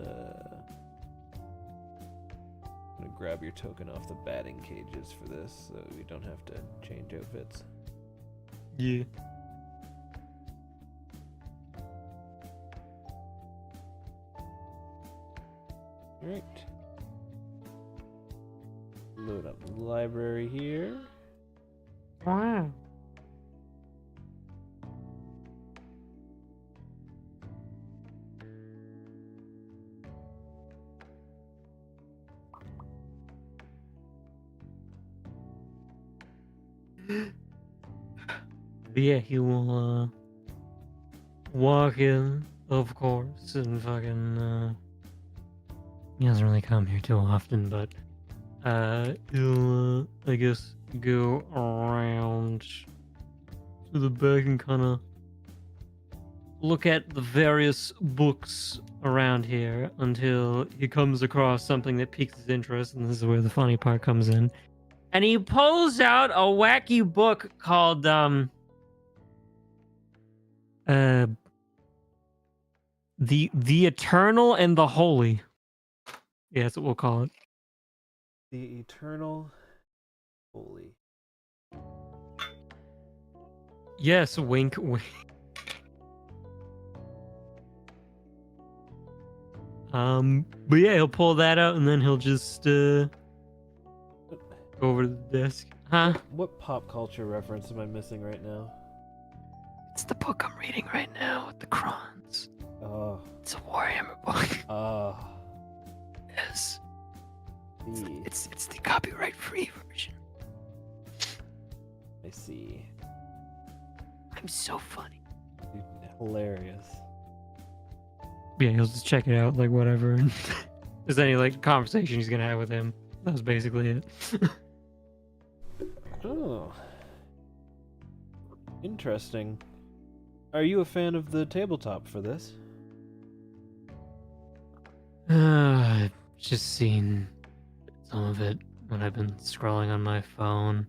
gonna grab your token off the batting cages for this so we don't have to change outfits. Yeah. Alright. Load up the library here. Wow. But yeah, he will walk in, of course, and fucking he doesn't really come here too often, but he'll I guess go around to the back and kind of look at the various books around here until he comes across something that piques his interest, and this is where the funny part comes in. And he pulls out a wacky book called the Eternal and the Holy. Yeah, that's what we'll call it. The Eternal Holy. Yes, wink, wink. But yeah, he'll pull that out and then he'll just go over to the desk. Huh? What pop culture reference am I missing right now? It's the book I'm reading right now with the crons. Oh. It's a Warhammer book. Yes. It's the copyright-free version. I see. I'm so funny. Dude, hilarious. Yeah, he'll just check it out, like whatever. If there's any like conversation he's gonna have with him. That was basically it. Oh. Interesting. Are you a fan of the tabletop for this? I've just seen some of it when I've been scrolling on my phone.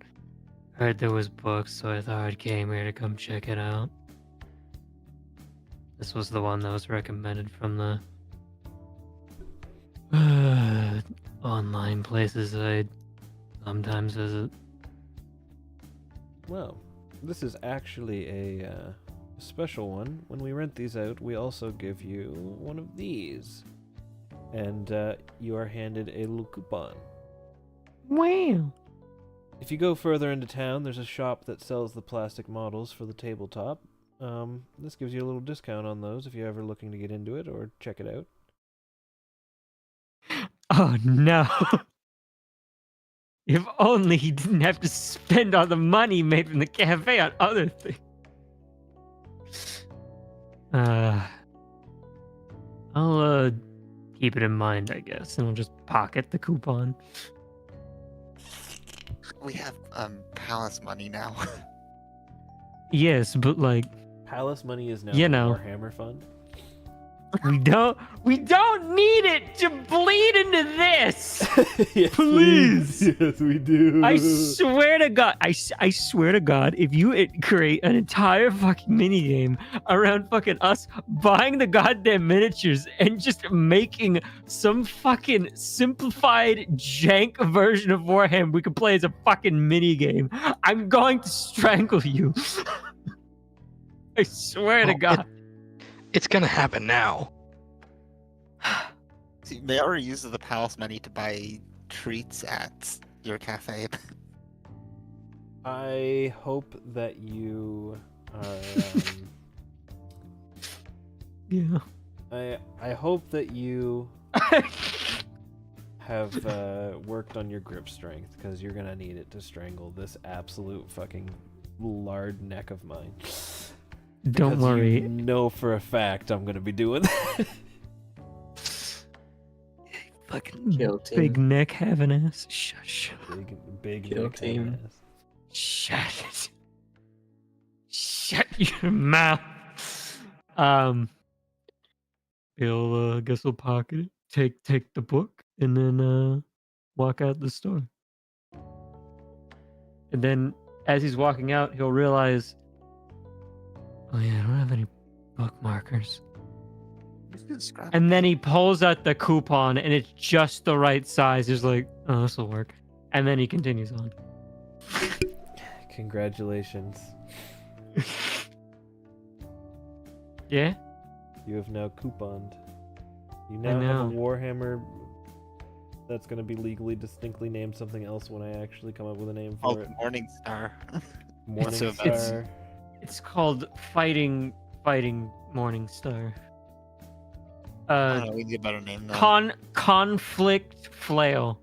Heard there was books, so I thought I'd came here to come check it out. This was the one that was recommended from the online places I sometimes visit. Well, this is actually a special one. When we rent these out, we also give you one of these. And you are handed a little coupon. Wow. If you go further into town, there's a shop that sells the plastic models for the tabletop. This gives you a little discount on those if you're ever looking to get into it or check it out. Oh no. If only he didn't have to spend all the money made from the cafe on other things. I'll keep it in mind, I guess, and I'll just pocket the coupon. We have palace money now. Yes, but like Palace money is now You the know. Warhammer Fund. we don't need it to bleed into this. Yes, Please. Yes, we do. I swear to God, I swear to God, if you create an entire fucking minigame around fucking us buying the goddamn miniatures and just making some fucking simplified jank version of Warhammer we can play as a fucking minigame, I'm going to strangle you. I swear to Well, God. It's gonna happen now. See, they already use the palace money to buy treats at your cafe. I hope that you are. Yeah. I hope that you have worked on your grip strength, because you're gonna need it to strangle this absolute fucking lard neck of mine. Don't Because worry. You know for a fact I'm gonna be doing that. Fucking Kill team. big neck having ass. Shush. big Kill neck team. ass. Shut it. Shut your mouth. He'll guess he'll pocket it, take the book, and then walk out the store. And then as he's walking out, he'll realize, oh yeah, I don't have any bookmarkers. And then he pulls out the coupon, and it's just the right size. He's like, oh, this will work. And then he continues on. Congratulations. Yeah? You have now couponed. You I now have a know. Warhammer that's going to be legally distinctly named something else when I actually come up with a name Oh, for it. Morning Star. Morning so bad. Star. It's called Fighting Morning Star. I don't know, we need a better name then. Conflict Flail.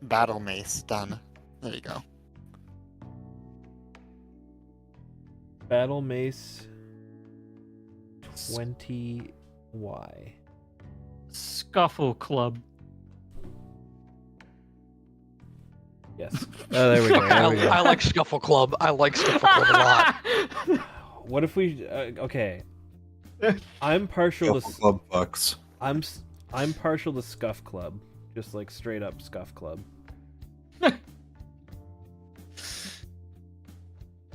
Battle Mace, done. There you go. Battle Mace 20Y. Scuffle Club. Yes. Oh, there we go. There we go. I like Scuffle Club. I like Scuffle Club a lot. What if we? Okay. I'm partial to. Club bucks. I'm partial to Scuff Club, just like straight up Scuff Club.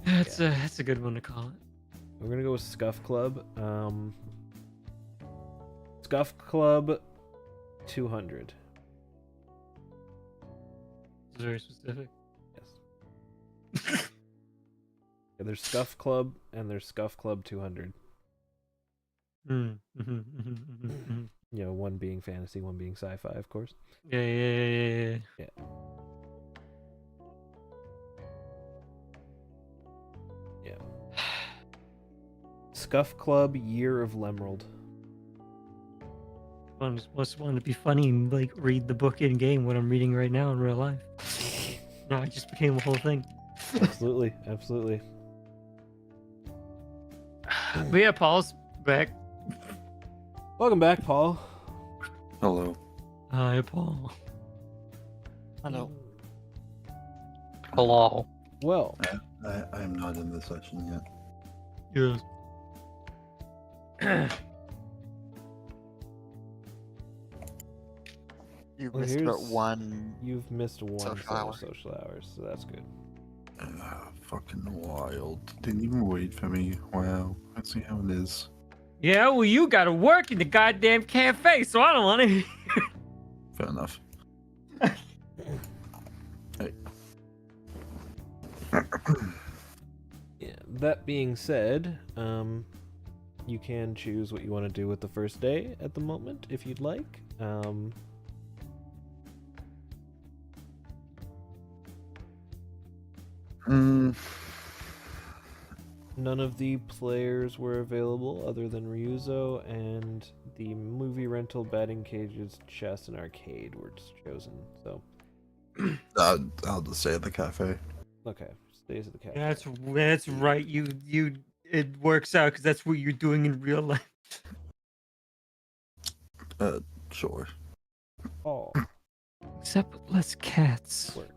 That's a good one to call it. We're gonna go with Scuff Club. Scuff Club 200. It's very specific. Yes. Yeah, there's Scuff Club and there's Scuff Club 200. Mm. You know, one being fantasy, one being sci-fi, of course. Yeah. Yeah. Scuff Club Year of Lemrold. I just wanted to be funny and like read the book in game what I'm reading right now in real life. Now it just became a whole thing. Absolutely, absolutely. But yeah, Paul's back. Welcome back, Paul. Hello. Hi, Paul. Hello. Hello. Well, I am not in the session yet. Yes. You Well, missed about here's- one. you've missed one Social set hour. of social hours, so that's good. Fucking wild. Didn't even wait for me. Wow. Let's see how it is. Yeah, well, you gotta work in the goddamn cafe, so I don't want to. Fair enough. Hey. Yeah. That being said, you can choose what you want to do with the first day at the moment, if you'd like. None of the players were available other than Ryuzo, and the movie rental, batting cages, chess, and arcade were chosen. So, I'll just stay at the cafe. okay, stays at the cafe. That's right. You it works out because that's what you're doing in real life. Sure. All Except with less cats. works.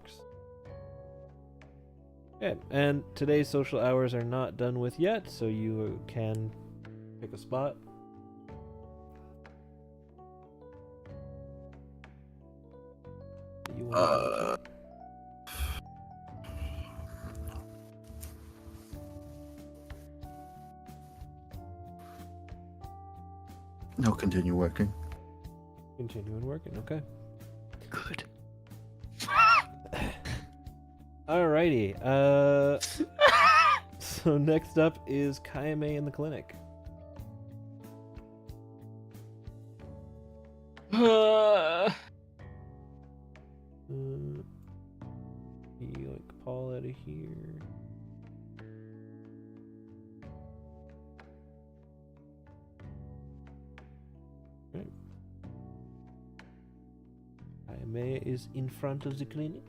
Okay, and today's social hours are not done with yet, so you can pick a spot. You wanna- I'll continue working. Continuing working, okay. Good. Alrighty. So next up is Kayame in the clinic. You like Paul out of here. Right. Kayame is in front of the clinic.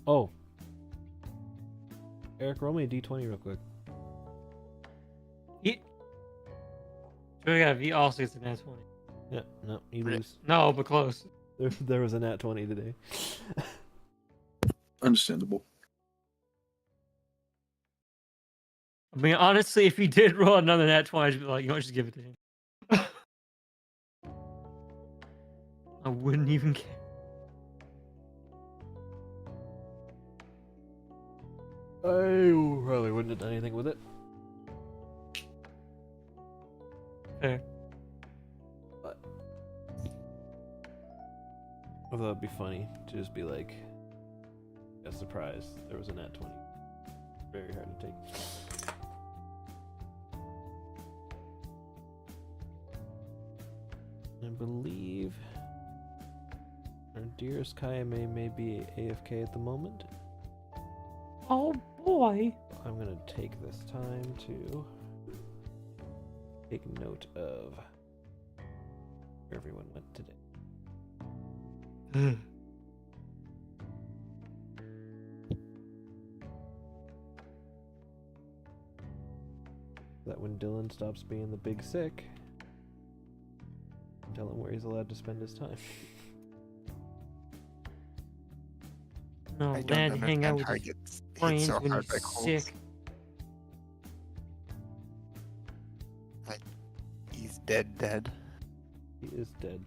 Oh. Eric, roll me a d20 real quick. He also gets a nat 20. Yeah, no, you lose. No, but close. There was a nat 20 today. Understandable. I mean, honestly, if he did roll another nat 20, I'd be like, you know what, just give it to him. I wouldn't even care. I probably wouldn't have done anything with it. Fair. But Although it'd be funny to just be like, a surprise, there was a nat 20. Very hard to take. I believe our dearest Kayame may be AFK at the moment. Oh boy. I'm gonna take this time to take note of where everyone went today. That when Dylan stops being the big sick, tell him where he's allowed to spend his time. No, I don't lad, hang out understand with how he his gets hit friends so when hard he's by colds. sick. Like, he's dead. He is dead.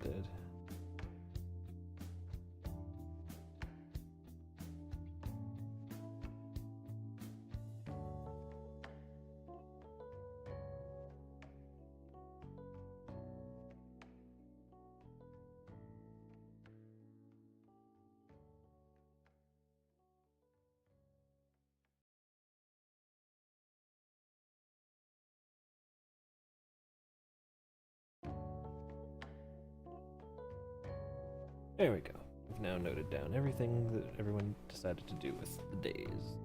There we go. We've now noted down everything that everyone decided to do with the days.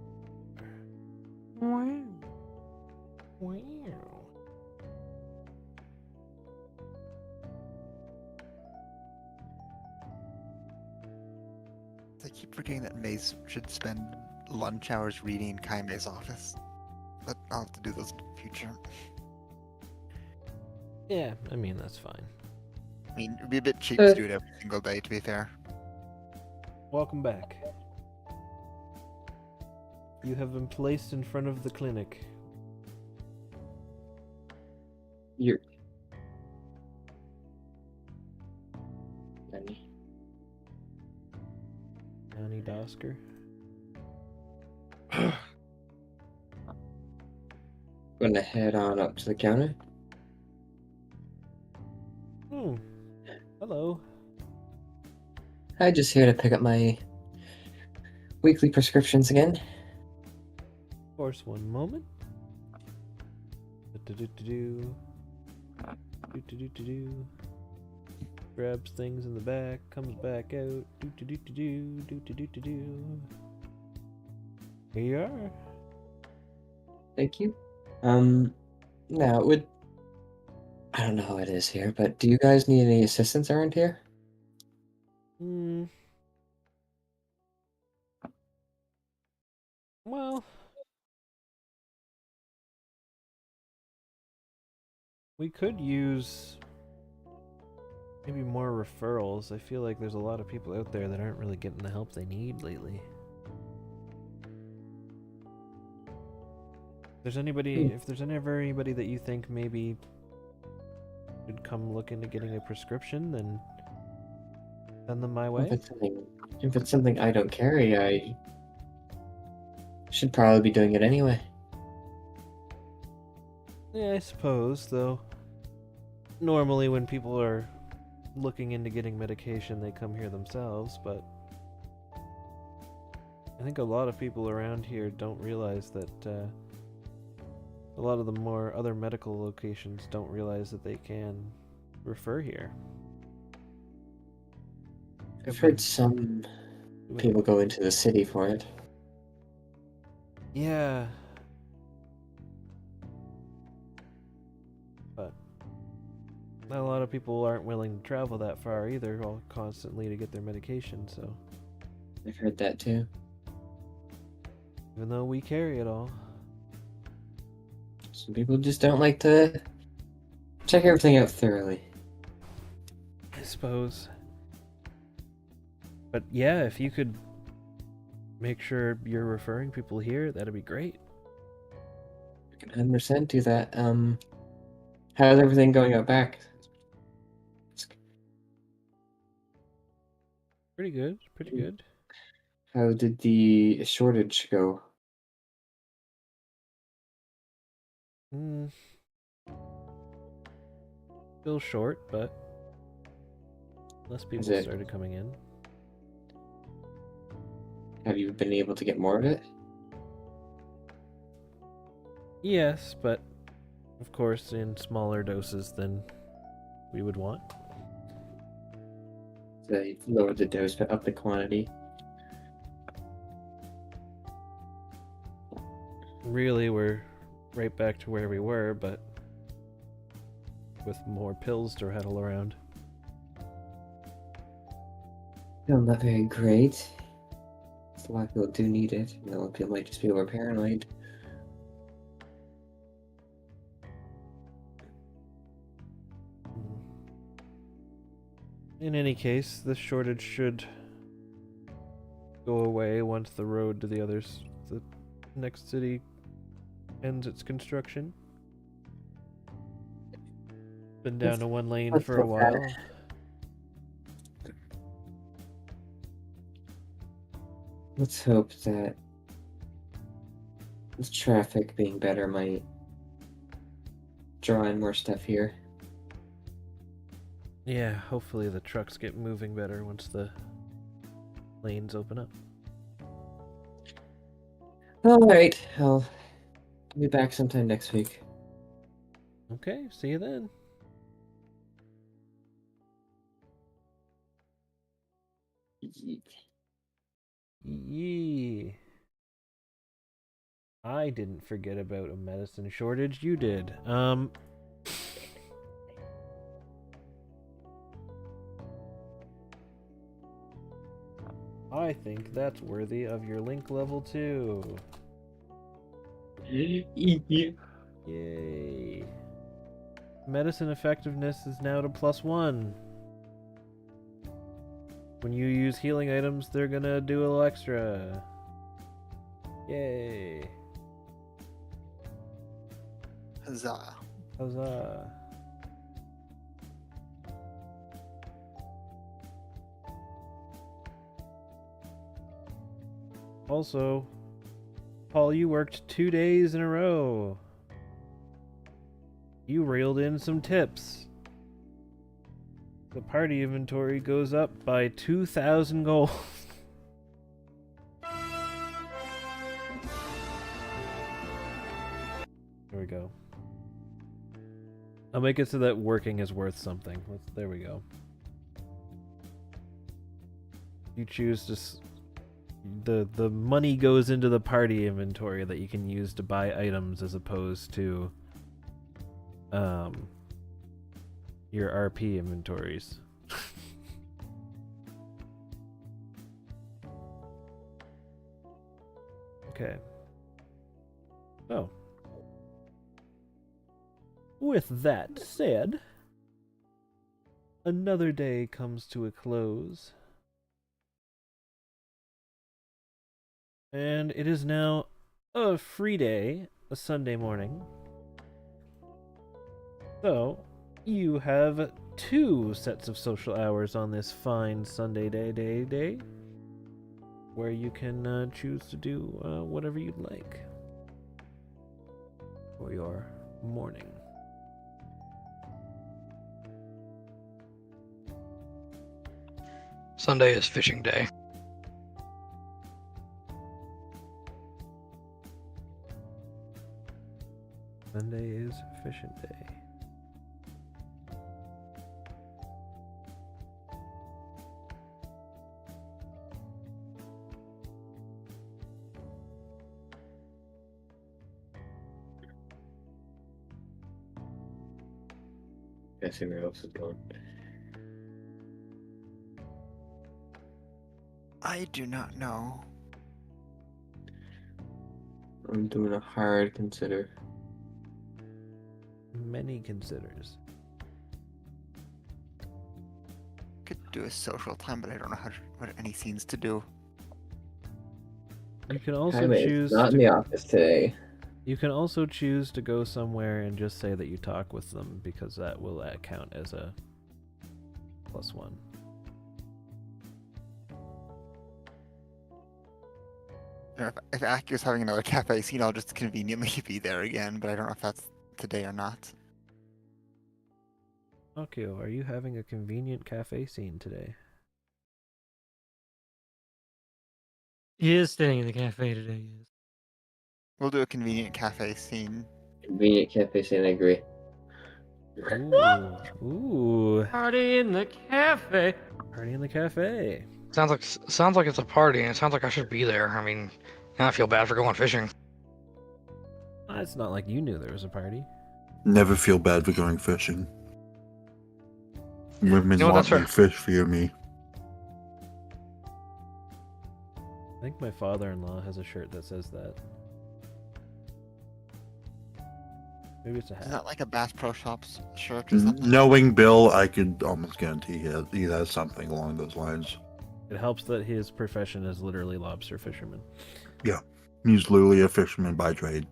Wow. Wow. I keep forgetting that Mace should spend lunch hours reading in Kaime's office. But I'll have to do those in the future. Yeah, I mean, that's fine. I mean, it'd be a bit cheap to do it every single day, to be fair. Welcome back. You have been placed in front of the clinic. You're. Johnny Dosker. Gonna head on up to the counter. Hello. I'm just here to pick up my weekly prescriptions again. Of course, one moment. Do-do-do-do-do. Do-do-do-do-do. Grabs things in the back, comes back out. Do-do-do-do-do. Do-do-do-do-do. Here you are. Thank you. Now, I don't know how it is here, but do you guys need any assistance around here? Well, we could use maybe more referrals. I feel like there's a lot of people out there that aren't really getting the help they need lately. If there's anybody that you think maybe should come look into getting a prescription, then send them my way. If it's something I don't carry, I should probably be doing it anyway. Yeah, I suppose, though. Normally when people are looking into getting medication, they come here themselves, but I think a lot of people around here don't realize that a lot of the more other medical locations don't realize that they can refer here. I've heard some people go into the city for it. Yeah. But not a lot of people aren't willing to travel that far either, all constantly to get their medication, so. I've heard that too. Even though we carry it all. Some people just don't like to check everything out thoroughly. I suppose. But yeah, if you could make sure you're referring people here, that'd be great. I can 100% do that. How's everything going out back? Pretty good. How did the shortage go? Still short, but less people started coming in. Have you been able to get more of it? Yes, but of course in smaller doses than we would want. So you lower the dose but up the quantity. Really, we're right back to where we were, but with more pills to rattle around. Still not very great. A lot of people do need it, and a lot of people might just be over paranoid. In any case, this shortage should go away once the road to the next city ends its construction. Been down to one lane let's for a hope that- while. Let's hope that this traffic being better might draw in more stuff here. Yeah, hopefully the trucks get moving better once the lanes open up. Alright, I'll be back sometime next week. Okay, see you then. Yee. I didn't forget about a medicine shortage. You did. I think that's worthy of your link level 2. Yay. Medicine effectiveness is now to +1. When you use healing items, they're gonna do a little extra. Yay. Huzzah. Huzzah. Also, Paul, you worked 2 days in a row. You reeled in some tips. The party inventory goes up by 2,000 gold. There we go. I'll make it so that working is worth something. There we go. You choose to... The money goes into the party inventory that you can use to buy items as opposed to your RP inventories. Okay. So, with that said, another day comes to a close. And it is now a free day, a Sunday morning. So, you have 2 sets of social hours on this fine Sunday day, where you can choose to do whatever you'd like for your morning. Sunday is fishing day. Sunday is fishing day. I see where else is going. I do not know. I'm doing a hard consider. Many considers. Could do a social time, but I don't know what any scenes to do. You can also Highway is choose not in the office today. You can also choose to go somewhere and just say that you talk with them, because that will count as a +1. If Aku's having another cafe scene, I'll just conveniently be there again, but I don't know if that's today or not. Akio, are you having a convenient cafe scene today? He is staying in the cafe today. Yes. We'll do a convenient cafe scene. Convenient cafe scene, I agree. Ooh. Ooh. Party in the cafe. Party in the cafe. Sounds like it's a party, and it sounds like I should be there. I mean, I feel bad for going fishing. It's not like you knew there was a party. Never feel bad for going fishing. Women No, want that's me fair. fish for me. I think my father-in-law has a shirt that says that. Maybe it's a Is hat. that like a Bass Pro Shops shirt or something? Knowing Bill, I could almost guarantee he has something along those lines. It helps that his profession is literally lobster fisherman. He's literally a fisherman by trade.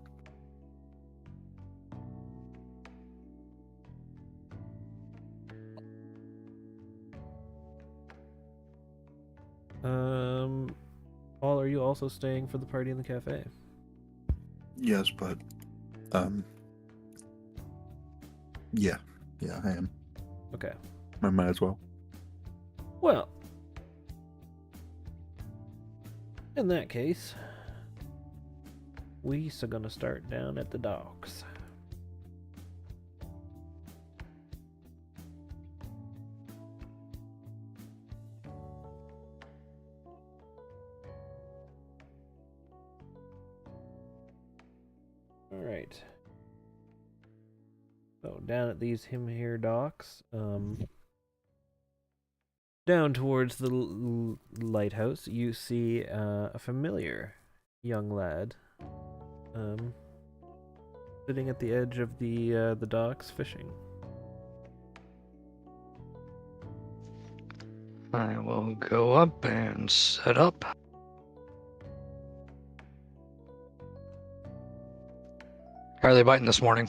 Paul, are you also staying for the party in the cafe? Yes, but yeah, I am. Okay. I might as well. Well, in that case, we are gonna start down at the docks. All right. So down at these him here docks, down towards the lighthouse, you see a familiar young lad, sitting at the edge of the docks fishing. I will go up and set up. How are they biting this morning?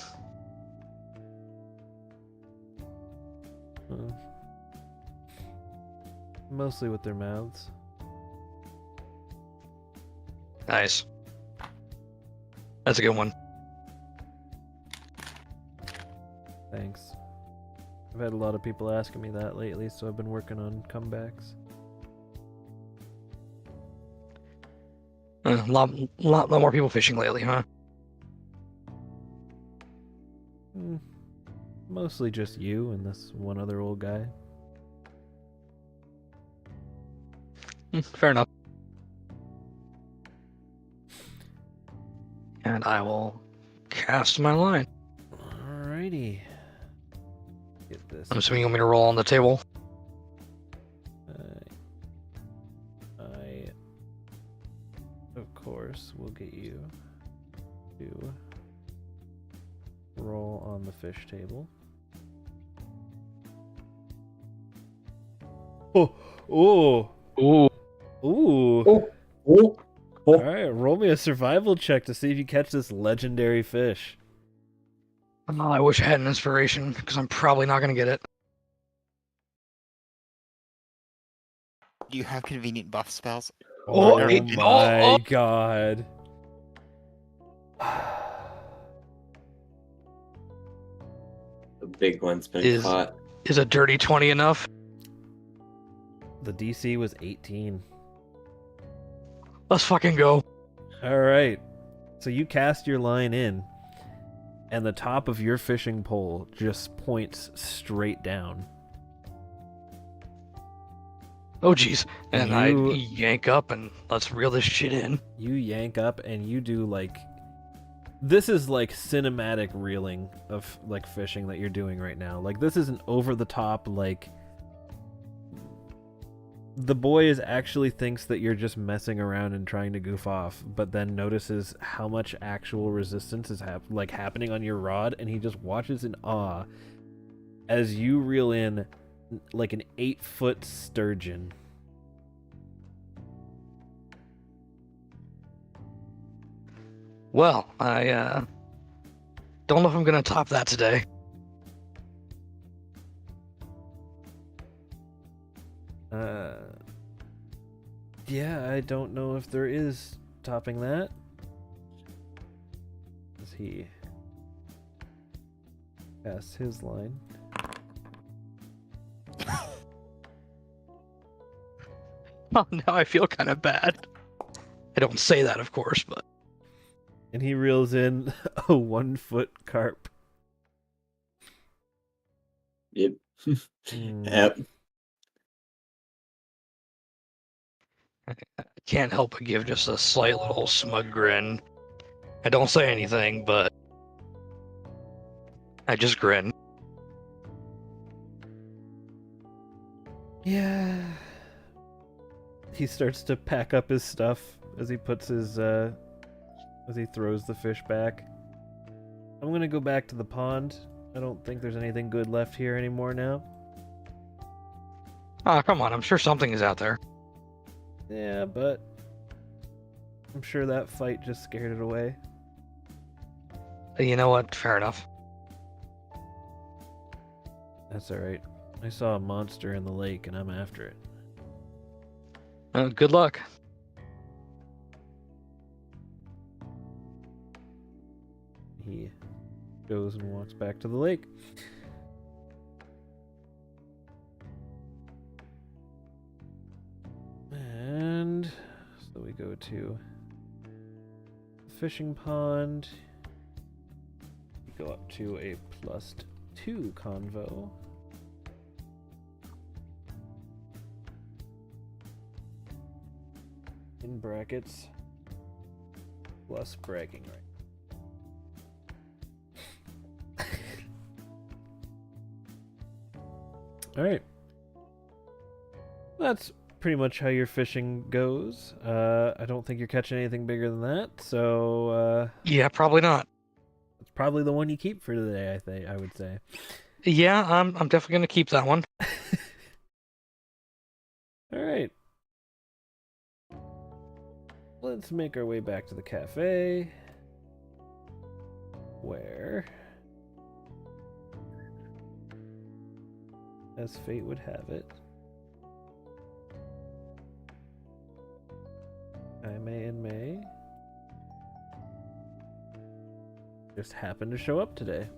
Mostly with their mouths. Nice. That's a good one. Thanks. I've had a lot of people asking me that lately, so I've been working on comebacks. A lot more people fishing lately, huh? Mostly just you and this one other old guy. Fair enough. And I will cast my line. Alrighty. Get this. I'm assuming you want me to roll on the table. I, of course, will get you to roll on the fish table. Oh, oh, Ooh. ooh. Oh, oh, oh. All right, roll me a survival check to see if you catch this legendary fish. Oh, I wish I had an inspiration, because I'm probably not going to get it. Do you have convenient buff spells? Oh, Oh it- my oh, oh. god. The big one's been Is- caught. Is a dirty 20 enough? The DC was 18. Let's fucking go. All right. So you cast your line in, and the top of your fishing pole just points straight down. Oh, jeez. And I You- yank up and let's reel this shit in. You yank up and you do like... This is like cinematic reeling of like fishing that you're doing right now. Like this is an over-the-top like... The boy is actually thinks that you're just messing around and trying to goof off, but then notices how much actual resistance is happening on your rod, and he just watches in awe as you reel in like an 8-foot sturgeon. Well, I don't know if I'm gonna top that today. Yeah, I don't know if there is topping that. As he casts his line. Oh, now I feel kind of bad. I don't say that, of course, but And he reels in a 1-foot carp. Yep. Hmm. Yep. I can't help but give just a slight little smug grin. I don't say anything, but I just grin. Yeah. He starts to pack up his stuff as he puts his as he throws the fish back. I'm gonna go back to the pond. I don't think there's anything good left here anymore now. Oh, come on, I'm sure something is out there. Yeah, but I'm sure that fight just scared it away. You know what? Fair enough. That's alright. I saw a monster in the lake and I'm after it. Good luck. He goes and walks back to the lake. And so we go to the fishing pond. We go up to a +2 convo. In brackets, plus bragging right. All right. That's pretty much how your fishing goes. I don't think you're catching anything bigger than that, so Yeah, probably not. it's probably the one you keep for today. I would say. Yeah, I'm definitely gonna keep that one. All right. Let's make our way back to the cafe, where, as fate would have it, Jaime and May just happened to show up today.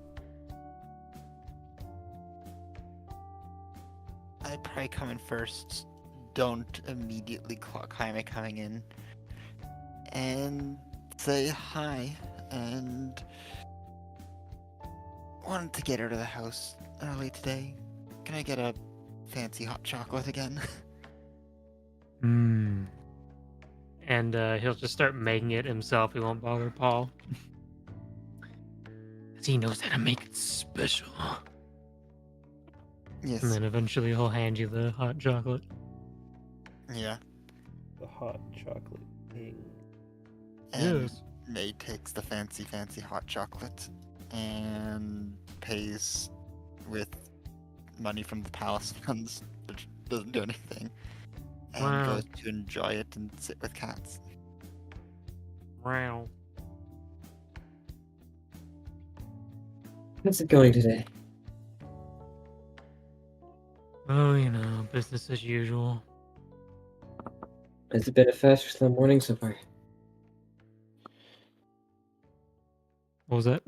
I'd probably come in first. Don't immediately clock Jaime coming in. And say hi. And wanted to get out of the house early today. Can I get a fancy hot chocolate again? Hmm. And he'll just start making it himself. He won't bother Paul. 'Cause he knows how to make it special. Yes. And then eventually he'll hand you the hot chocolate. Yeah. The hot chocolate king. And Yes. May takes the fancy hot chocolate and pays with money from the palace funds, which doesn't do anything, and Wow. goes to enjoy it and sit with cats. Wow. How's it going today? Oh, you know, business as usual. Has it been a fast or slow morning so far? What was that?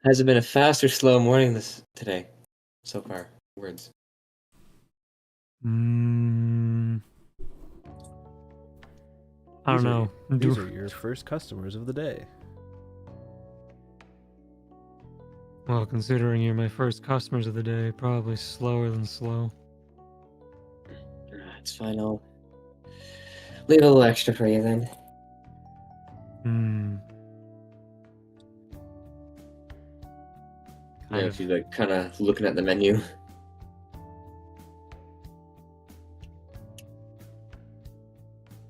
Has it been a fast or slow morning today so far? Words. Mm, I don't know. These are your first customers of the day. Well, considering you're my first customers of the day, probably slower than slow. It's fine. I'll leave a little extra for you then. Hmm. Yeah, she's like kind of looking at the menu.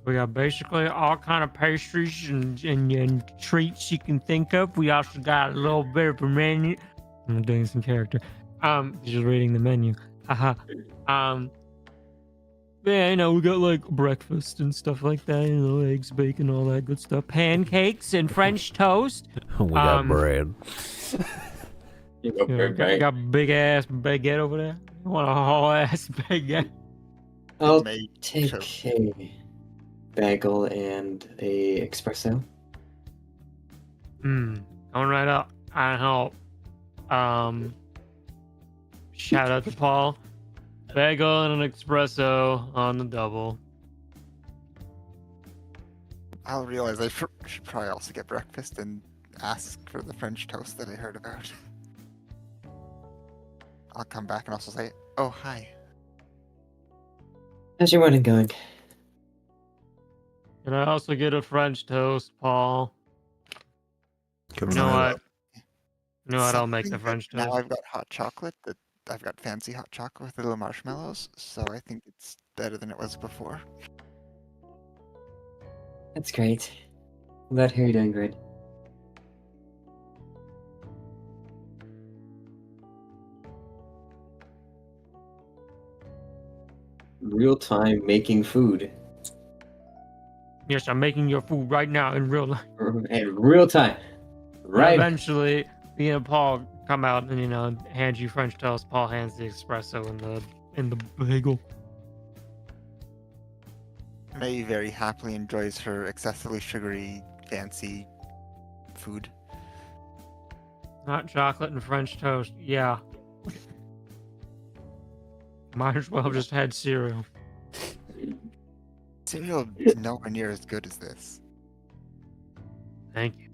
We got basically all kind of pastries and treats you can think of. We also got a little bit of a menu. I'm doing some character. Just reading the menu. Haha. Yeah, you know, we got like breakfast and stuff like that. You know, eggs, bacon, all that good stuff. Pancakes and French toast. We got bread. You go You know, got big ass baguette over there. You want a whole ass baguette? I'll May take choke. a bagel and a espresso. Going right up. I help. Shout out to Paul. Bagel and an espresso on the double. I'll realize I should probably also get breakfast and ask for the French toast that I heard about. I'll come back and also say, oh, hi. How's your morning going? Can I also get a French toast, Paul? Coming You know right what? up. You know what? I'll make the Something that French now toast. I've got hot chocolate, that I've got fancy hot chocolate with little marshmallows, so I think it's better than it was before. That's great. I'm glad to hear you're doing great. Real time making food. Yes, I'm making your food right now in real life. In real time. And Right. eventually, me and Paul come out and hand you French toast. Paul hands the espresso in the bagel. May very happily enjoys her excessively sugary, fancy food. Hot chocolate and French toast. Yeah. Might as well have just had cereal. Cereal is nowhere near as good as this. Thank you.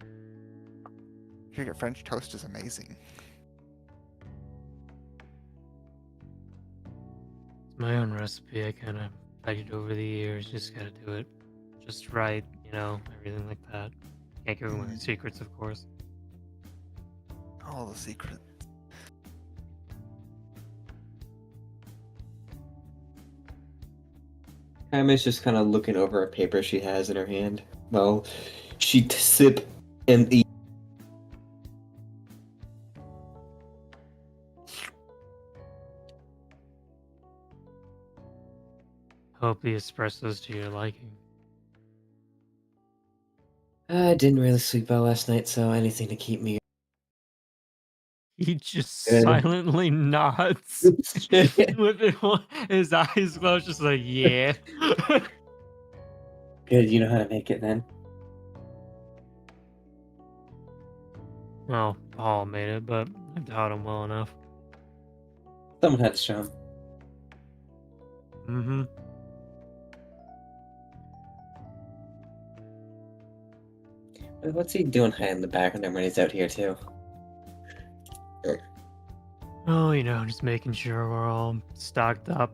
Your French toast is amazing. It's my own recipe. I kind of studied over the years. Just gotta do it just right, everything like that. Can't give away secrets, of course. All the secrets. Kaima's just kind of looking over a paper she has in her hand. Well, she sip and eat. Hope the espresso's to your liking. I didn't really sleep well last night, so anything to keep me. He just Good. silently nods with his eyes closed, just like, yeah. Good, you know how to make it then. Well, Paul made it, but I taught him well enough. Someone had to show him. Mm-hmm. What's he doing hiding in the background when he's out here too? Oh, just making sure we're all stocked up.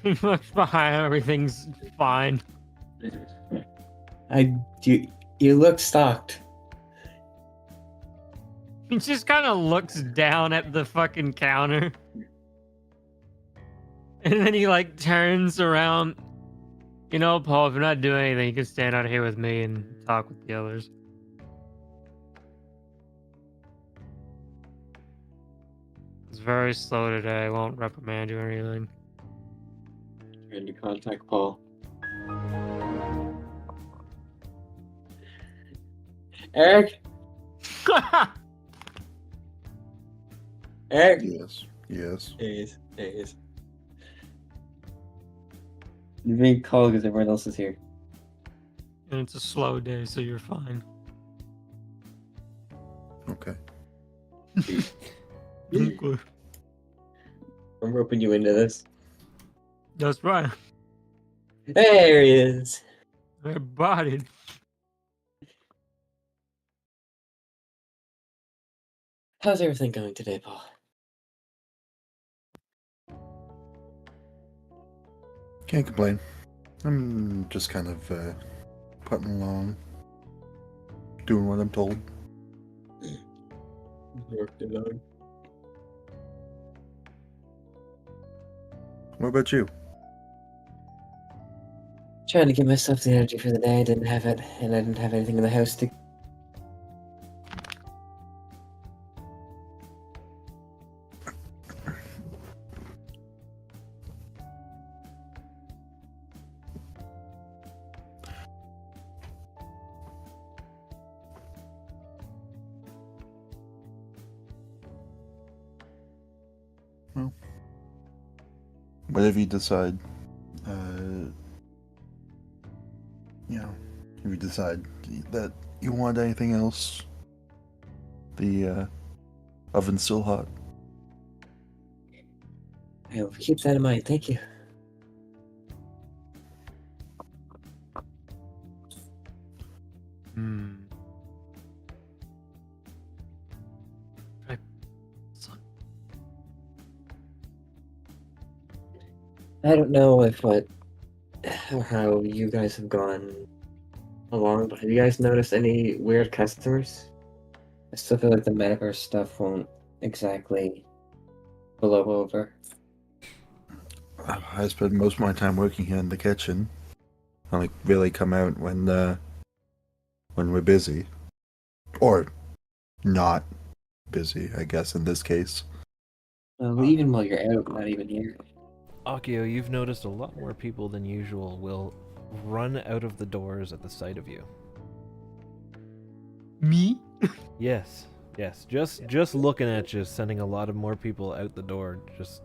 He looks behind, everything's fine. You look stocked. He just kind of looks down at the fucking counter. And then he, turns around. Paul, if you're not doing anything, you can stand out here with me and talk with the others. It's very slow today. I won't reprimand you or anything. Trying to contact Paul. Eric? Eric? Yes. Yes. There he is. There he is. You're being called because everyone else is here. And it's a slow day, so you're fine. Okay. Okay. I'm roping you into this. That's right. There he is. I bodied. How's everything going today, Paul? Can't complain. I'm just kind of putting along, doing what I'm told. Worked it out. What about you? Trying to give myself the energy for the day. I didn't have it, and I didn't have anything in the house to. Well, whatever you decide, if you decide that you want anything else, the oven's still hot. I will keep that in mind. Thank you. Hmm. Right. So- I don't know if what or how you guys have gone along, but have you guys noticed any weird customers? I still feel like the metaverse stuff won't exactly blow over. I spend most of my time working here in the kitchen. I like really come out when we're busy, or not busy, I guess in this case. Well, even while you're out, not even here. Akio, you've noticed a lot more people than usual will run out of the doors at the sight of you. Me? Yes, yes. Just looking at you, sending a lot of more people out the door. Just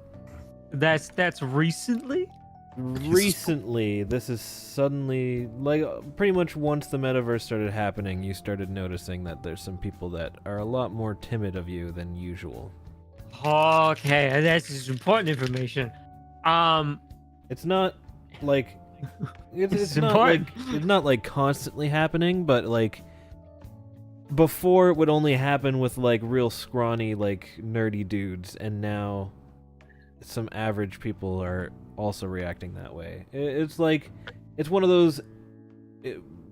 That's recently? recently, this is suddenly like pretty much once the metaverse started happening, you started noticing that there's some people that are a lot more timid of you than usual. Okay, that's just important information. It's not like it's It's not like important. it's not like constantly happening, but like before it would only happen with like real scrawny like nerdy dudes, and now some average people are also reacting that way. It's like it's one of those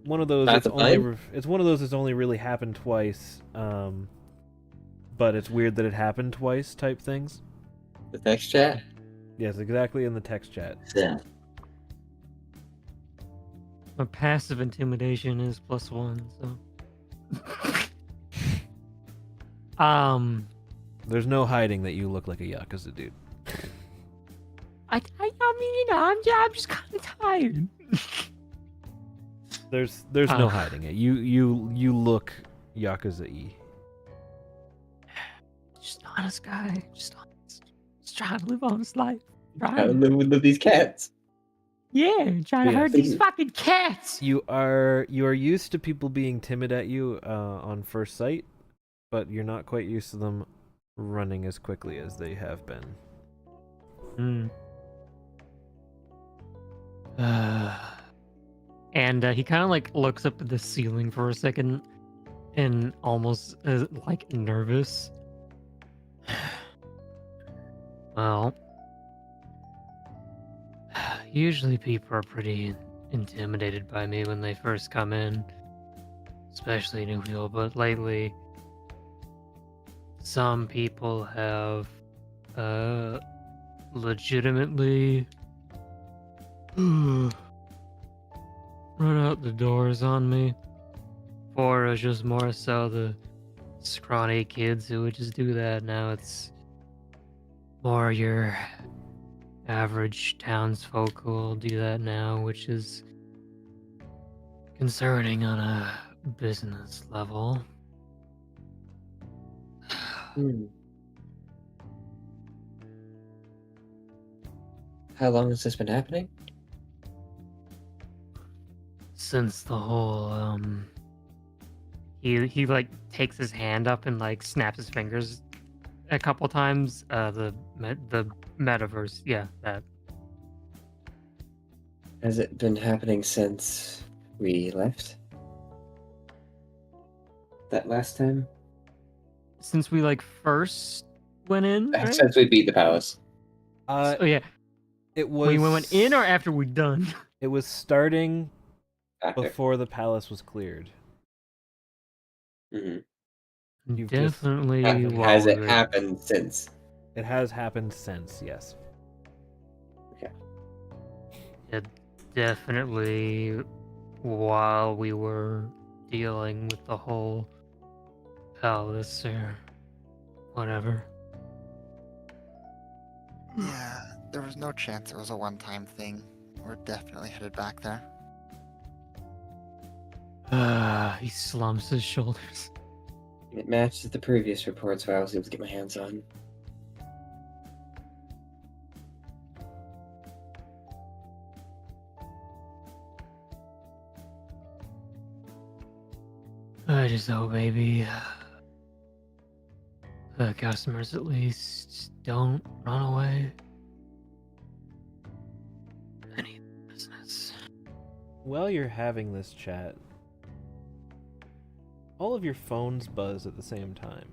one of those That's that's only fine. it's one of those that's only really happened twice, but it's weird that it happened twice type things. The text chat? Yes, exactly, in the text chat. Yeah. My passive intimidation is +1, so. There's no hiding that you look like a Yakuza dude. I mean, you know, I'm just kind of tired. There's no Ah. hiding it. You look Yakuza-y. Just honest guy, just honest. Just trying to live honest life. Gotta Trying. live with these cats. Yeah, trying to Yes. herd these fucking cats. You are used to people being timid at you on first sight, but you're not quite used to them running as quickly as they have been. Hmm. And he kind of like looks up at the ceiling for a second and almost like nervous. Well, usually people are pretty intimidated by me when they first come in, especially new people, but lately some people have legitimately run out the doors on me. Or it was just more so the scrawny kids who would just do that. Now it's more your average townsfolk who will do that now, which is concerning on a business level. How long has this been happening? Since the whole he like takes his hand up and like snaps his fingers a couple times. The metaverse, yeah, that. Has it been happening since we left? That last time? Since we like first went in, right? Since we beat the palace. Oh yeah, It was when we went in or after we're done. It was starting After. before the palace was cleared. Mhm. You've just- Definitely. while Has we it were- happened since? It has happened since, yes. Yeah, definitely while we were dealing with the whole palace or whatever. Yeah, there was no chance it was a one-time thing. We're definitely headed back there. He slumps his shoulders. It matches the previous reports I was able to get my hands on. I just hope maybe the customers at least don't run away. Any business. While you're having this chat, All of your phones buzz at the same time.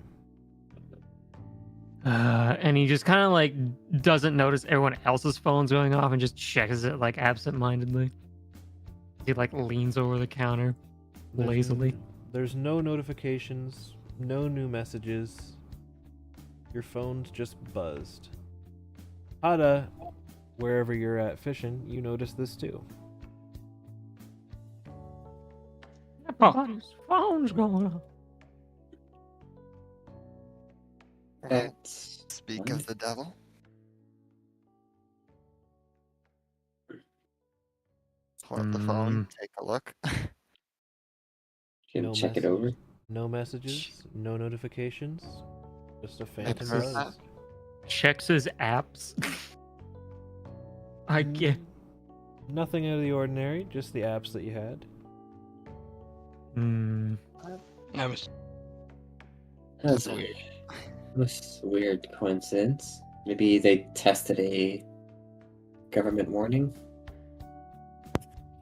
And he just kind of like doesn't notice everyone else's phones going off and just checks it like absentmindedly. He like leans over the counter lazily. There's no notifications, no new messages. Your phone's just buzzed. Hada, wherever you're at fishing, you notice this too. Everybody's phone's going off. Well, That's speak of the devil. Pull up the phone, take a look. Can No check it message- over. No messages, no notifications, just a phantom heard buzz. Checks his apps. I get. Nothing out of the ordinary, just the apps that you had. Hmm. I'm That's weird. That's a weird coincidence. Maybe they tested a government warning.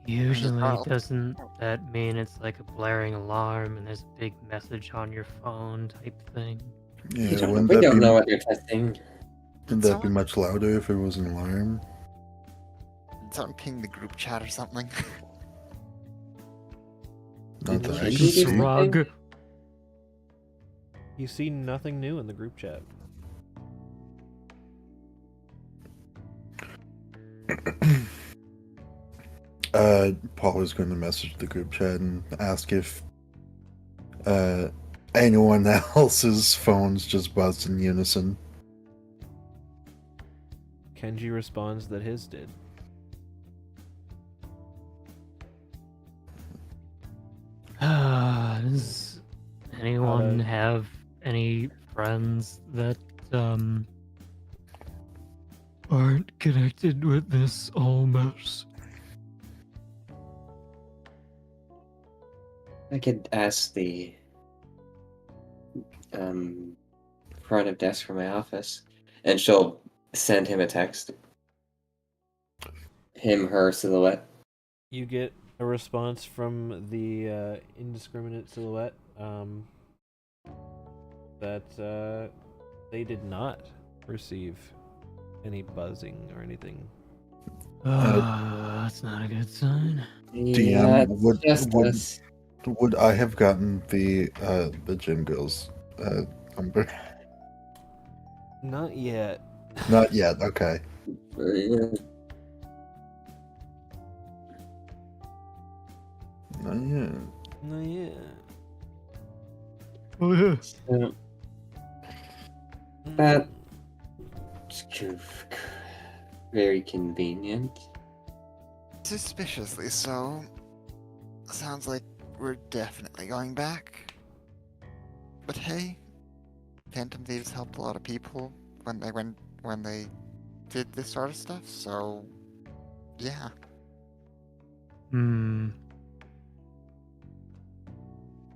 Usually, Carl. doesn't that mean it's like a blaring alarm and there's a big message on your phone type thing? Yeah, We wouldn't that don't be, know what they're testing. wouldn't that be much louder if it was an alarm? Did someone ping the group chat or something? Not that I Can can you see. do Shrug. You see nothing new in the group chat. Paul is going to message the group chat and ask if anyone else's phones just buzzed in unison. Kenji responds that his did. Does anyone have any friends that aren't connected with this whole mess? I could ask the front of desk from my office, and she'll send him a text. Him, her, silhouette. You get a response from the indiscriminate silhouette that they did not receive any buzzing or anything. That's not a good sign. Yeah, DM, it's just us. would I have gotten the gym girls number? Not yet. Not yet. Okay. Yeah. Not yet. Not yet. Oh yeah. So, that very convenient. Suspiciously so. Sounds like we're definitely going back. But hey, Phantom Thieves helped a lot of people when they did this sort of stuff, so yeah. Hmm.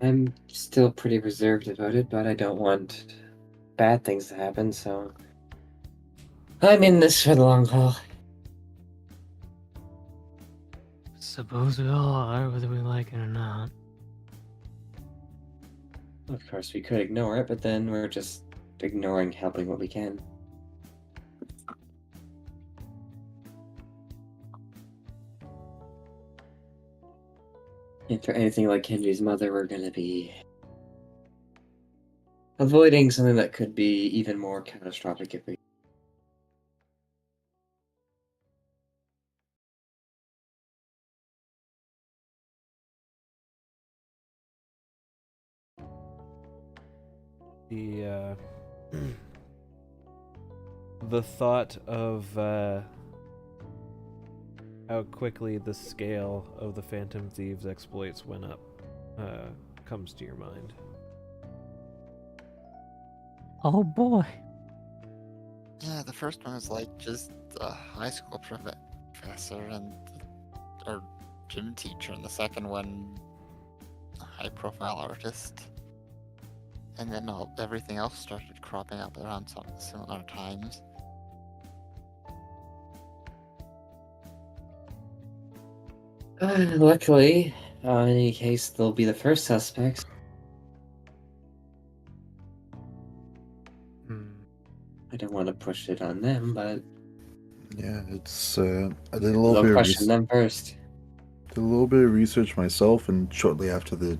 I'm still pretty reserved about it, but I don't want bad things to happen, so I'm in this for the long haul. Suppose we all are, whether we like it or not. Of course, we could ignore it, but then we're just ignoring helping what we can. If for anything like Henry's mother, we're gonna be avoiding something that could be even more catastrophic if we. The the thought of how quickly the scale of the Phantom Thieves exploits went up comes to your mind. Oh boy. Yeah, the first one was like just a high school professor and or gym teacher, and the second one a high-profile artist. And then everything else started cropping up around some similar times. Luckily, in any case, they'll be the first suspects. push it on them, but Yeah, it's I did a little they'll bit of question them first. did a little bit of research myself, and shortly after the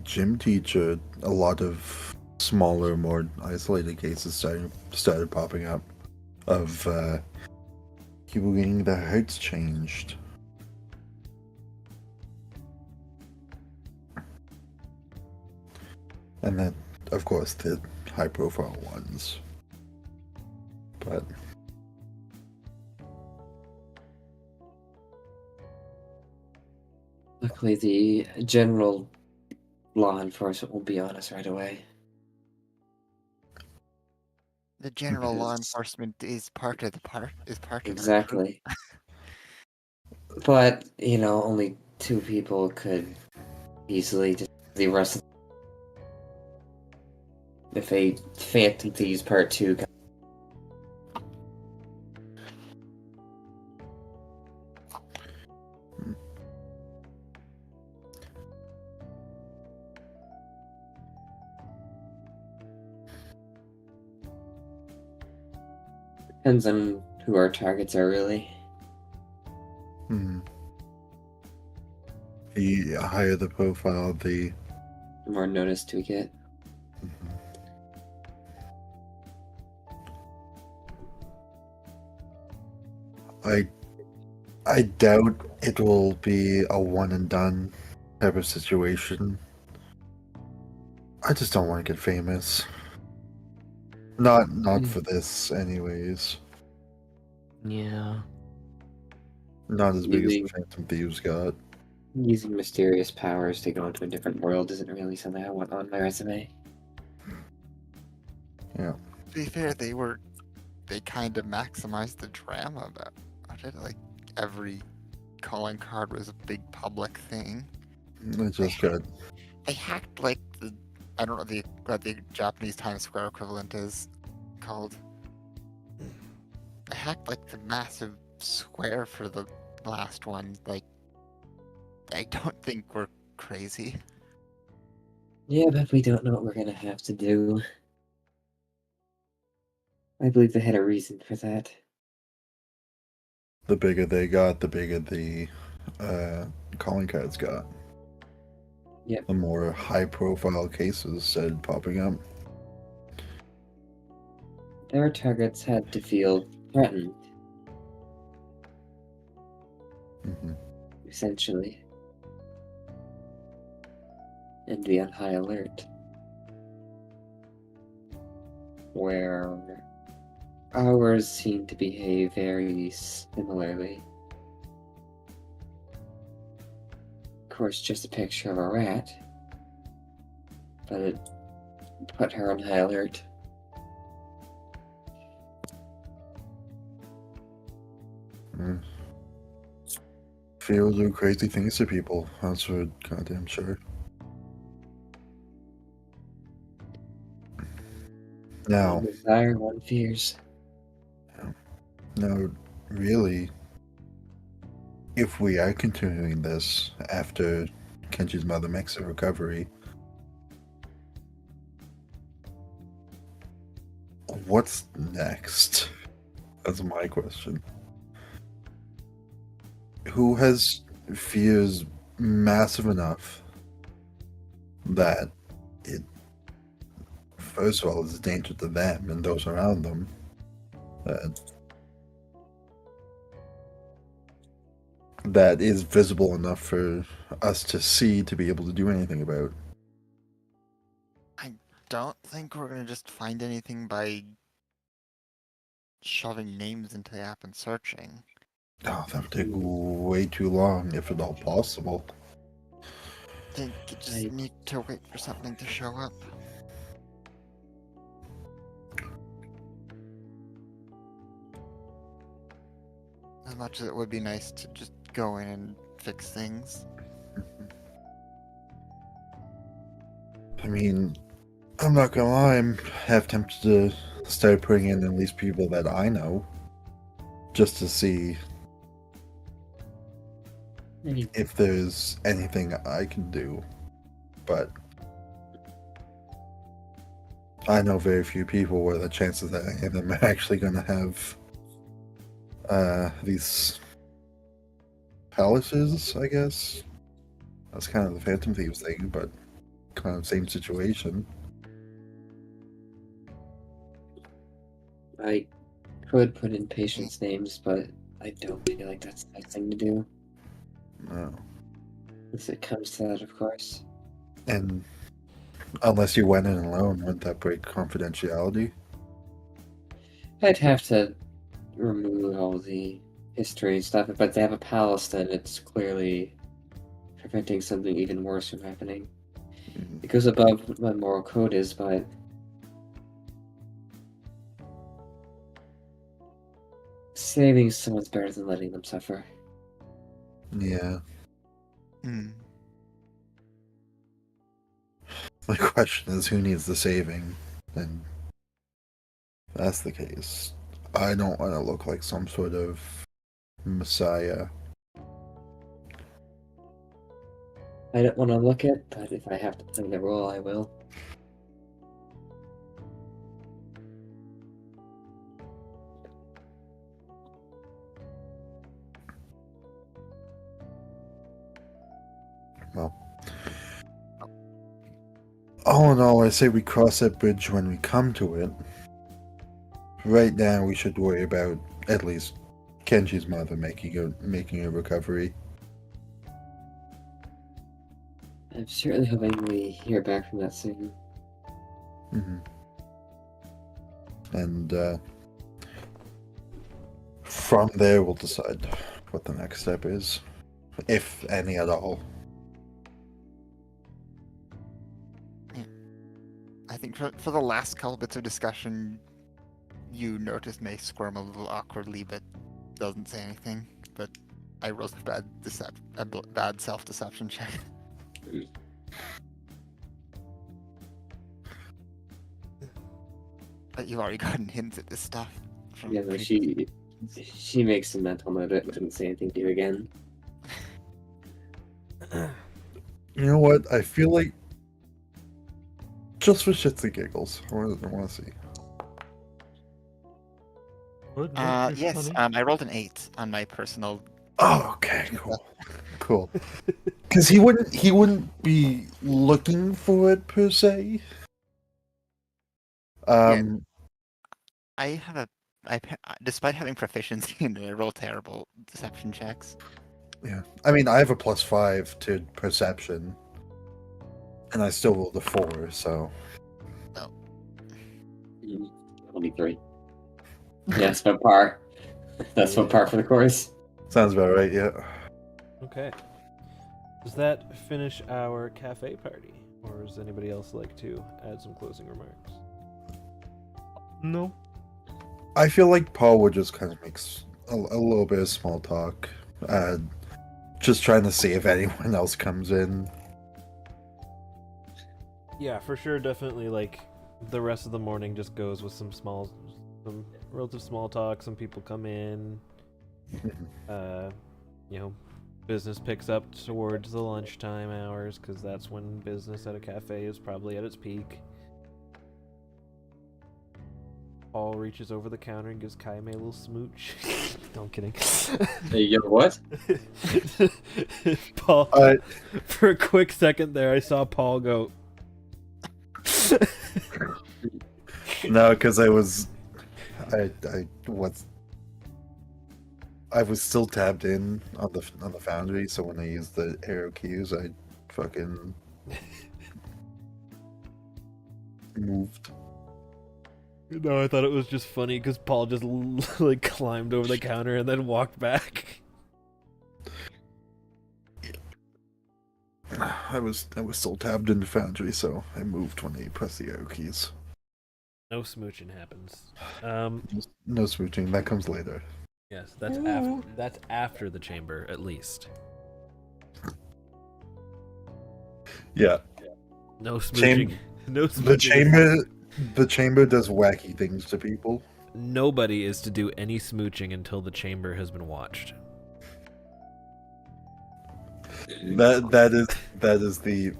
gym teacher, a lot of smaller, more isolated cases started popping up of people getting their hearts changed. And then, of course, the high-profile ones. But Luckily, the general law enforcement will be on us right away. The general law Because- enforcement is part of the part is part of the Exactly. But, only 2 people could easily just the rest of if a Phantom Thieves Part 2 got depends on who our targets are really. the higher the profile, the The more notice we get. I doubt it will be a one and done type of situation. I just don't want to get famous. Not for this, anyways. Yeah. Not as big as the Using- Phantom Thieves got. Using mysterious powers to go into a different world isn't really something I want on my resume. To be fair, they kind of maximized the drama about it. Like every calling card was a big public thing. It just got They hacked like I don't know what the Japanese Times Square equivalent is called. They hacked like the massive square for the last one. Like, I don't think we're crazy. Yeah, but we don't know what we're gonna have to do. I believe they had a reason for that. the bigger they got, the bigger the calling cards got. Yep. The more high profile cases started popping up. Their targets had to feel threatened, hmm essentially, and be on high alert. Where ours seem to behave very similarly. Of course, just a picture of a rat, but it put her on high alert. Fear do crazy things to people. That's for goddamn sure. Now, One desire, one fears. now, really, if we are continuing this after Kenji's mother makes a recovery, what's next? That's my question. Who has fears massive enough that it, first of all, is a danger to them and those around them? That is visible enough for us to see to be able to do anything about. I don't think we're gonna just find anything by shoving names into the app and searching. Oh, that would take way too long, if at all possible. I think you just need to wait for something to show up. As much as it would be nice to just go in and fix things. I mean, I'm not gonna lie, I'm half tempted to start putting in at least people that I know, just to see if there's anything I can do. But I know very few people where the chances that any of them are actually going to have these palaces, I guess. That's kind of the Phantom Thieves thing, but kind of same situation. I could put in patients' names, but I don't feel like that's the right thing to do. No. If it comes to that, of course. And unless you went in alone, wouldn't that break confidentiality? I'd have to remove all the history and stuff, but they have a palace, then it's clearly preventing something even worse from happening. Mhm. It goes above what my moral code is, but saving someone's better than letting them suffer. Yeah. Hmm. The question is, who needs the saving? And if that's the case, I don't want to look like some sort of messiah. I don't want to look it, but if I have to play the role, I will. Well, all in all, I say we cross that bridge when we come to it. Right now, we should worry about at least Kenji's mother making a recovery. I'm certainly hoping we hear back from that soon. Mm-hmm. And from there, we'll decide what the next step is, if any at all. I think for the last couple bits of discussion, you notice May squirm a little awkwardly, but doesn't say anything. But I rolled a bad self-deception check. But you've already gotten hints at this stuff. from Yeah, no, previous- she makes a mental note of it, doesn't say anything to you again. You know what? I feel like just for shits and giggles, I want to see. What makes this Yes, funny? I rolled an 8 on my personal. Oh, okay, cool. Because he wouldn't be looking for it per se. I have despite having proficiency in it, I roll terrible deception checks. Yeah. I mean, I have a +5 to perception, and I still rolled a 4, so. 23. Yeah, that's about par. That's about par for the course. Sounds about right, yeah. Okay. Does that finish our cafe party? Or does anybody else like to add some closing remarks? No. I feel like Paul would just kind of make a little bit of small talk. Just trying to see if anyone else comes in. Yeah, for sure, definitely, like, the rest of the morning just goes with some relative small talk, some people come in, business picks up towards the lunchtime hours, because that's when business at a cafe is probably at its peak. Paul reaches over the counter and gives Kaime a little smooch. No, I'm kidding. Hey, yo, what? Paul, for a quick second there, I saw Paul go... No, because I was still tabbed in on the foundry, so when I used the arrow keys, I fucking moved. No, I thought it was just funny because Paul just like climbed over the counter and then walked back. I was still tabbed in the foundry, so I moved when I pressed the arrow keys. No smooching happens. No smooching, that comes later. Yes, that's after the chamber, at least. Yeah. No smooching. No smooching. The chamber does wacky things to people. Nobody is to do any smooching until the chamber has been watched. That is the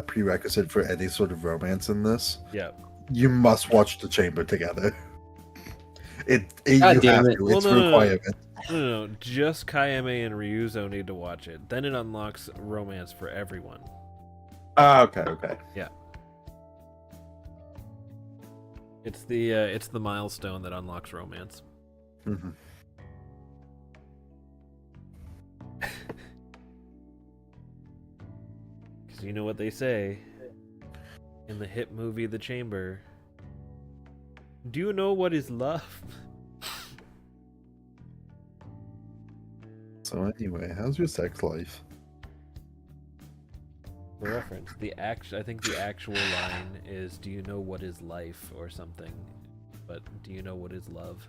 prerequisite for any sort of romance in this. Yeah. You must watch the chamber together. God You damn have it. to. It's Well, a no. requirement. No, just Kayame and Ryuzo need to watch it. Then it unlocks romance for everyone. Ah, okay. It's the milestone that unlocks romance. Mm-hmm. Because you know what they say in the hit movie The Chamber. Do you know what is love? So anyway, how's your sex life? For reference, I think the actual line is, "Do you know what is life?" or something. But do you know what is love?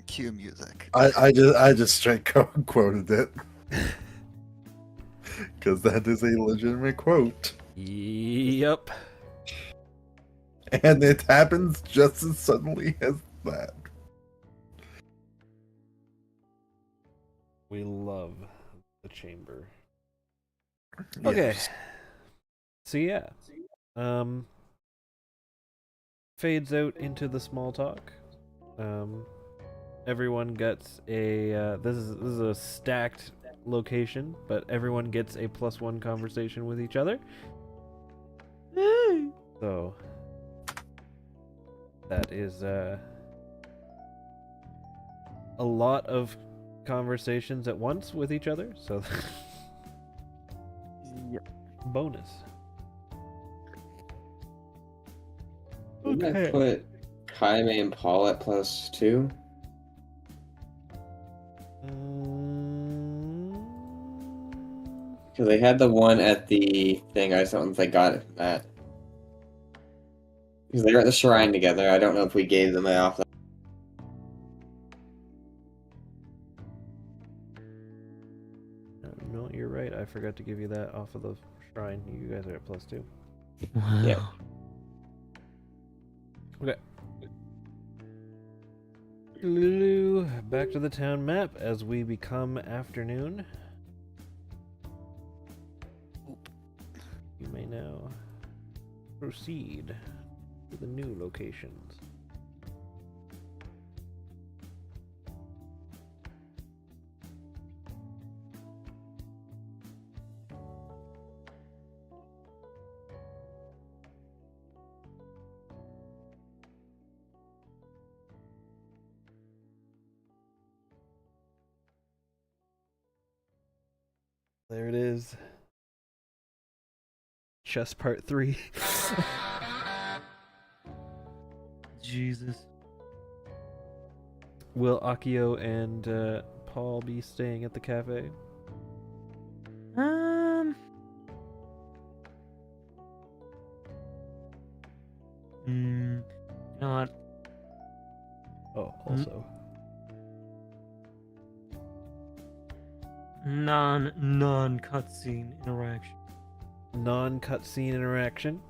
Cue music. I just straight quoted it because that is a legitimate quote, Yep. and it happens just as suddenly as that. We love The Chamber. Okay. Yes. So yeah. Fades out into the small talk. Everyone gets a this is a stacked location, but everyone gets a +1 conversation with each other. So that is a lot of conversations at once with each other. So Yep. bonus. Didn't I put Jaime and Paul at +2? Because they had the one at the thing. I just don't know if they got it from that. Because they were at the shrine together. I don't know if we gave them it off. No, you're right. I forgot to give you that off of the shrine. You guys are at +2. Wow. Yeah. Okay. Lulu, back to the town map as we become afternoon. You may now proceed to the new locations. There it is. Chess part 3. Jesus. Will Akio and Paul be staying at the cafe? Not. Oh, also. Non cutscene interaction. Non-cutscene interaction.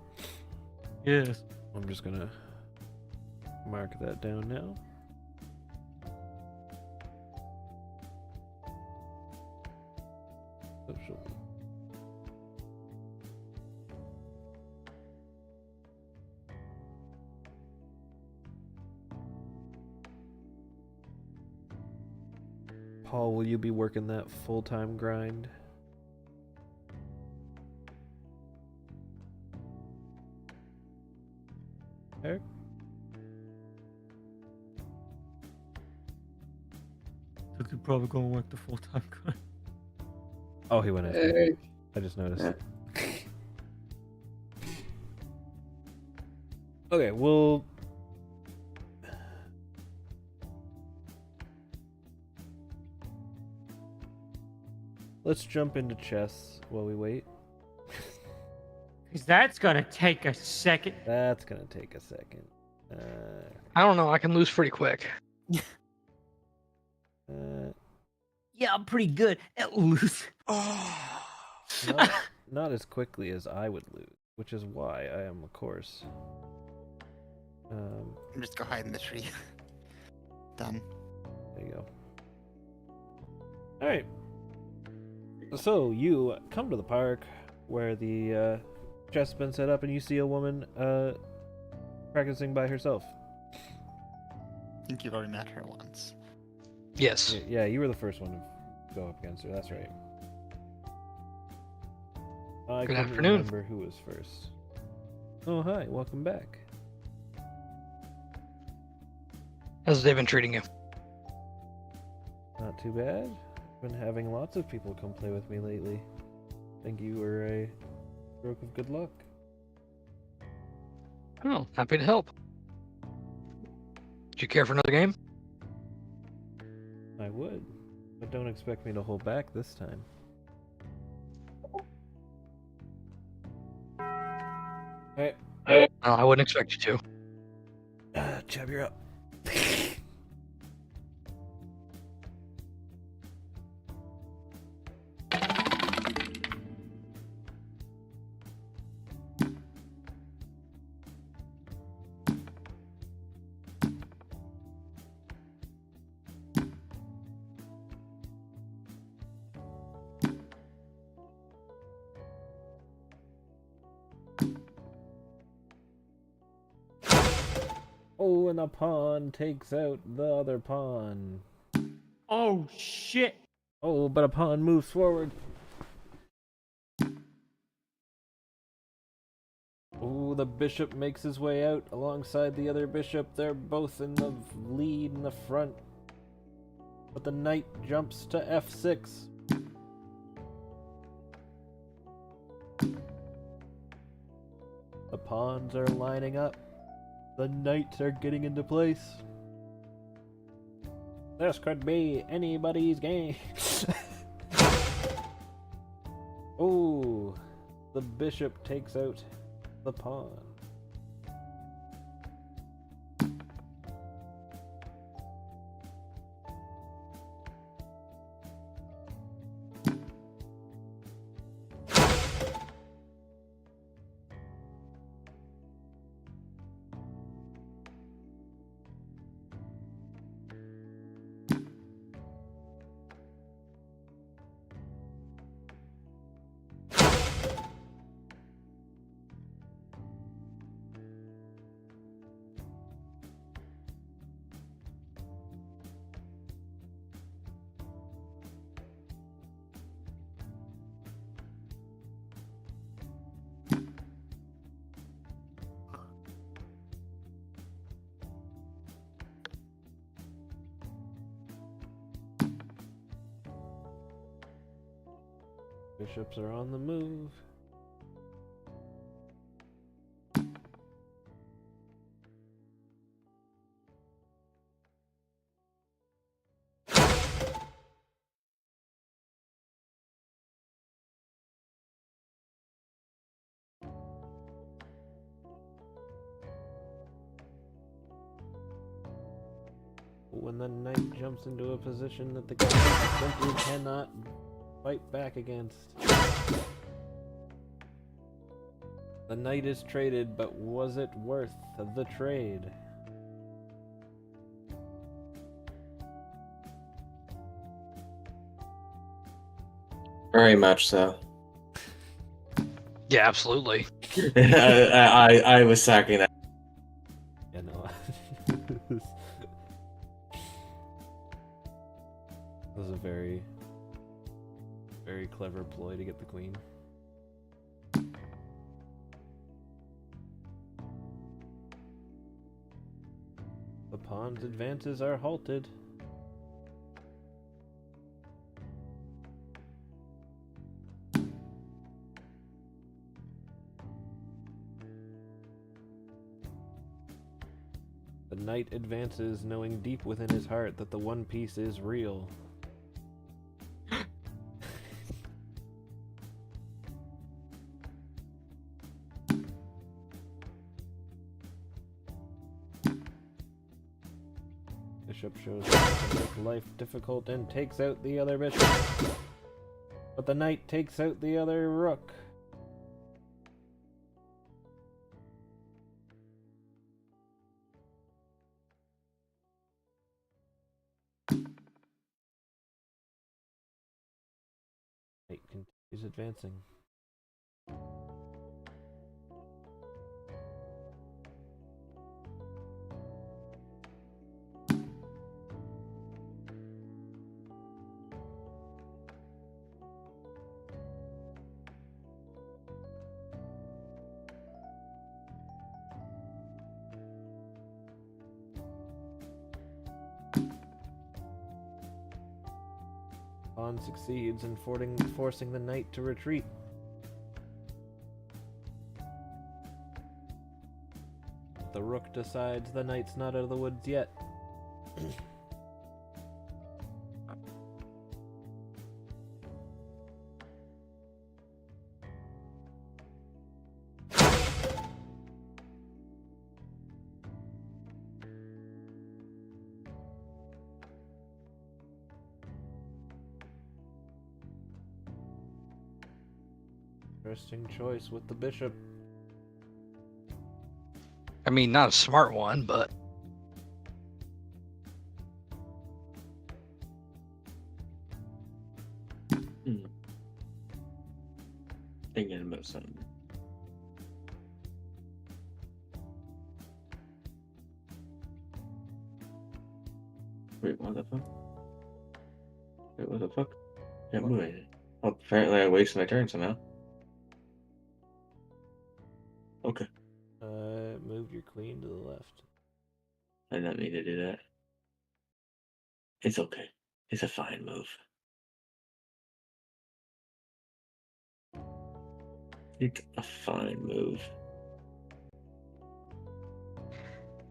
Yes. I'm just gonna mark that down now. Social. Paul, will you be working that full-time grind? Eric? So could probably go and work the full time grind. Oh, he went in. Eric. I just noticed. Yeah. Okay, well... Let's jump into chess while we wait. Because that's gonna take a second. That's gonna take a second. I don't know. I can lose pretty quick. Yeah, I'm pretty good at losing. Not as quickly as I would lose, which is why I am, of course. Just go hide in the tree. Done. There you go. Alright. So, you come to the park where the chest has been set up, and you see a woman practicing by herself. I think you've already met her once. Yes. Yeah, you were the first one to go up against her. That's right. I Good couldn't afternoon. remember who was first. Oh, hi. Welcome back. How's the day been treating you? Not too bad. Been having lots of people come play with me lately. Think you were a stroke of good luck. Oh, happy to help. Do you care for another game? I would, but don't expect me to hold back this time. Alright. I wouldn't expect you to. Chub, you're up. Oh, and the pawn takes out the other pawn. Oh shit! Oh, but a pawn moves forward. Oh, the bishop makes his way out alongside the other bishop. They're both in the lead in the front. But the knight jumps to f6. The pawns are lining up. The knights are getting into place. This could be anybody's game. Oh, the bishop takes out the pawn. Bishops are on the move. When the knight jumps into a position that the king simply cannot fight back against. The knight is traded, but was it worth the trade? Very much so. Yeah, absolutely. I was sacking that. Yeah, no. This is a very, very clever ploy to get the queen. The pawn's advances are halted. The knight advances, knowing deep within his heart that the One Piece is real. Bishop shows up to make life difficult and takes out the other bishop. But the knight takes out the other rook. Knight continues advancing. pawn succeeds in forcing the knight to retreat. The rook decides the knight's not out of the woods yet. Interesting choice with the bishop. I mean, not a smart one, but Thinking about something. Wait, what the fuck? Wait, what the fuck? Can't move anything. Oh, apparently I wasted my turn somehow. Okay. Move your queen to the left. I did not mean to do that. It's okay. It's a fine move. It's a fine move.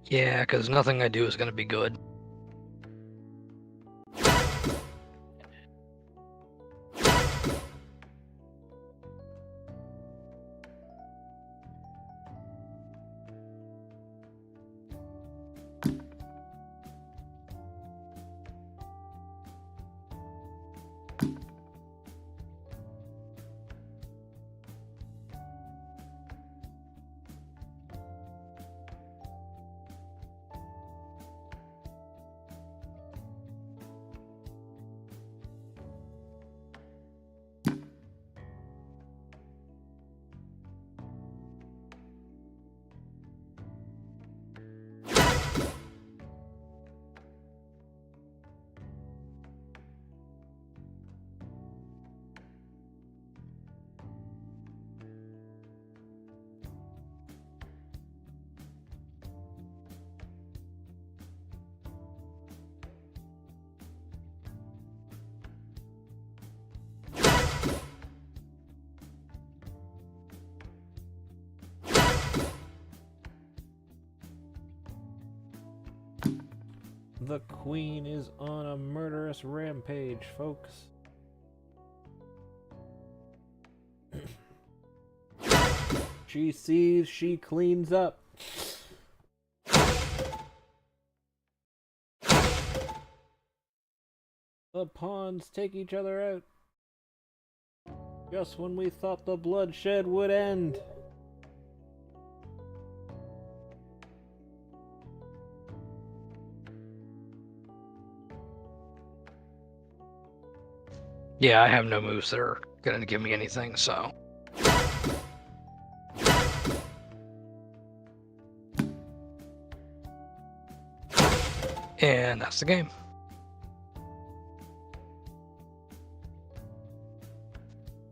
yeah, because nothing I do is going to be good. The queen is on a murderous rampage, folks. She sees, she cleans up. The pawns take each other out. Just when we thought the bloodshed would end. Yeah, I have no moves that are going to give me anything, so. And that's the game.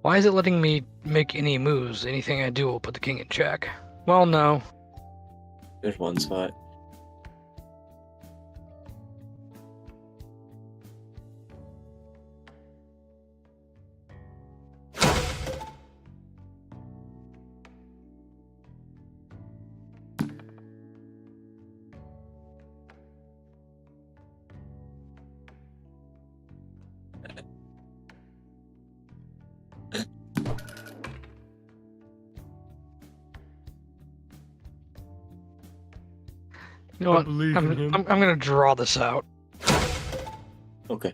Why is it letting me make any moves? Anything I do will put the king in check. Well, no. There's one spot. You know I what? believe I'm, in him. I'm going to draw this out. Okay.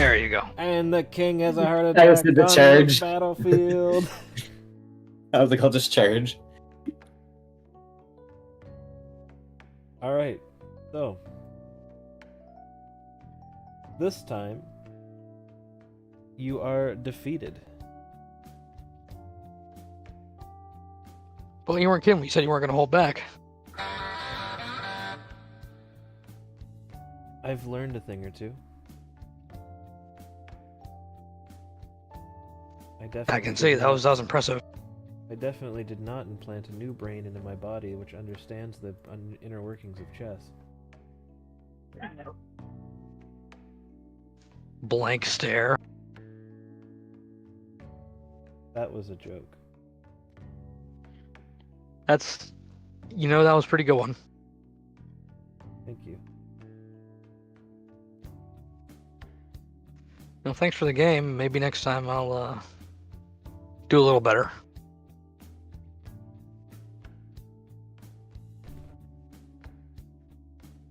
There you go. And the king has a heart That was attack the on the charge. battlefield. I was like, I'll just charge. All right. So this time you are defeated. Well, you weren't kidding. You said you weren't going to hold back. I've learned a thing or two. I can see that was impressive. I definitely did not implant a new brain into my body which understands the inner workings of chess. Blank stare. That was a joke. That's, that was a pretty good one. Thank you. Well, thanks for the game. Maybe next time I'll do a little better.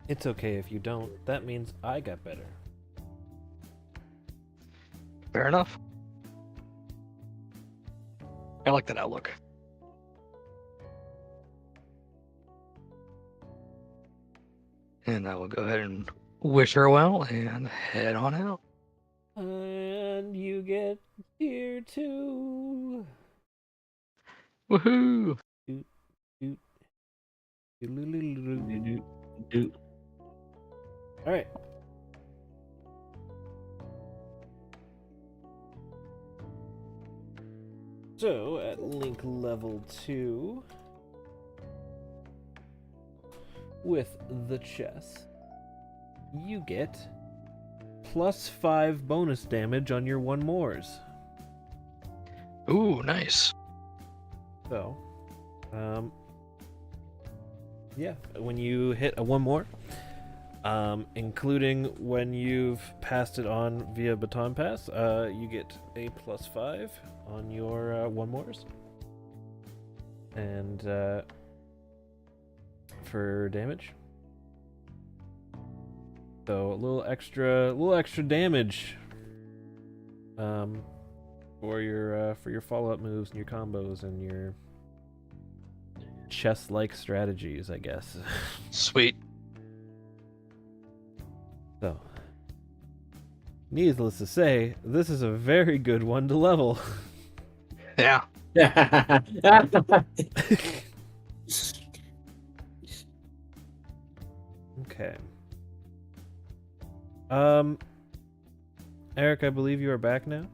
It's okay if you don't. That means I got better. Fair enough. I like that outlook. And I will go ahead and wish her well and head on out. And you get here too. Woohoo! Doot, doot. Doot, doot. All right. So at link level 2 with the chess, you get +5 bonus damage on your one mores. Ooh, nice. So, yeah, when you hit a one more, including when you've passed it on via baton pass, you get a +5 on your one mores. And for damage, so a little extra damage for your follow-up moves and your combos and your chess-like strategies, I guess. Sweet. So, needless to say, this is a very good one to level. Yeah. Okay. Eric, I believe you are back now.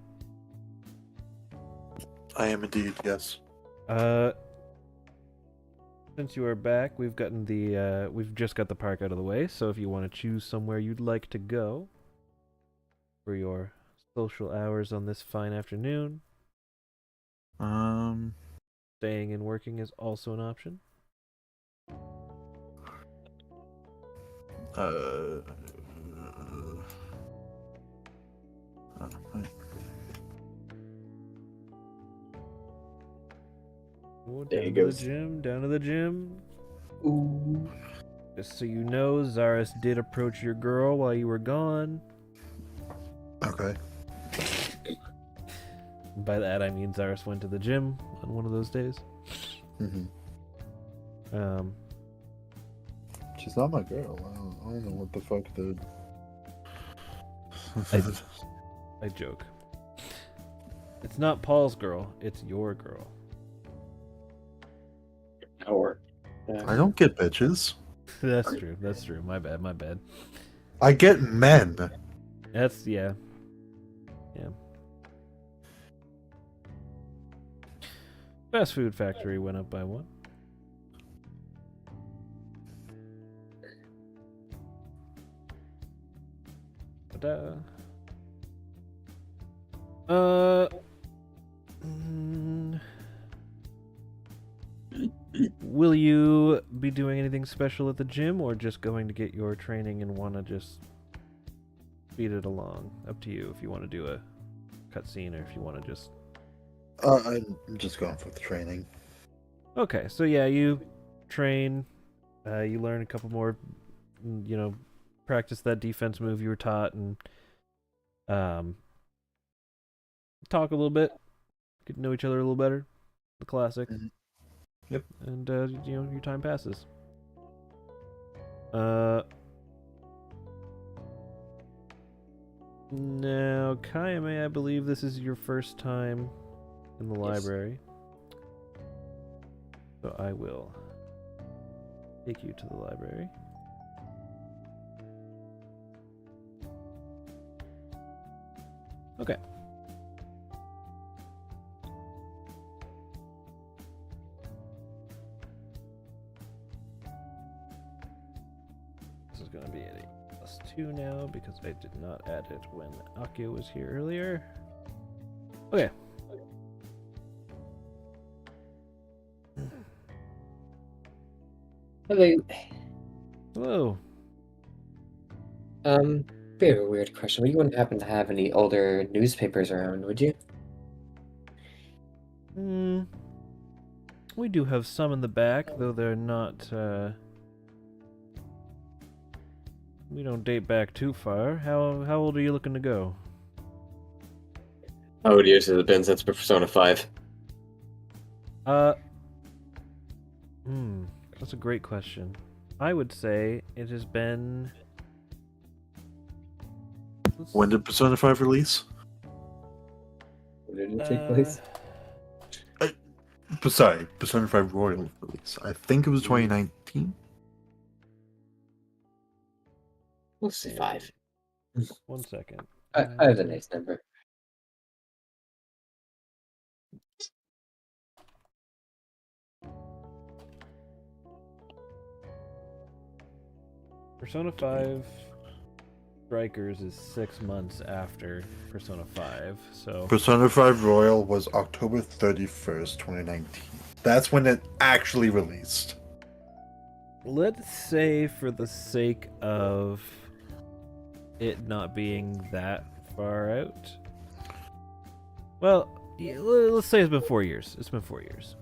I am indeed, yes. Since you are back, we've just got the park out of the way, so if you want to choose somewhere you'd like to go for your social hours on this fine afternoon, staying and working is also an option. Oh, There he down to goes. the gym, down to the gym. Ooh. Just so you know, Zaris did approach your girl while you were gone. Okay. By that I mean Zaris went to the gym on one of those days. She's not my girl. I don't know what the fuck, dude. I joke. It's not Paul's girl, it's your girl. Or I don't get bitches. That's true. My bad. I get men. That's, yeah. Fast Food Factory went up by 1. Ta-da. Will you be doing anything special at the gym, or just going to get your training and want to just speed it along? Up to you if you want to do a cutscene or if you want to just... I'm just going for the training. Okay, so yeah, you train, you learn a couple more, practice that defense move you were taught, and talk a little bit, get to know each other a little better. The classic. Mhm. Yep. And your time passes. Now, Kayame, I believe this is your first time in the Yes. library. So I will take you to the library. Okay. This is going to be a +2 now because I did not add it when Akio was here earlier. Okay. Hello. Hello. Bit of a weird question, but you wouldn't happen to have any older newspapers around, would you? We do have some in the back, though they're not, we don't date back too far. How old are you looking to go? How many years has it been since Persona 5? That's a great question. I would say it has been... When did Persona 5 release? Where did it take place? Sorry, Persona 5 Royal release. I think it was 2019. We'll say 5. 1 second. 5 is a nice number. Persona 5 Strikers is 6 months after Persona 5, so... Persona 5 Royal was October 31st, 2019. That's when it actually released. Let's say, for the sake of it not being that far out... Well, yeah, let's say it's been 4 years. It's been 4 years.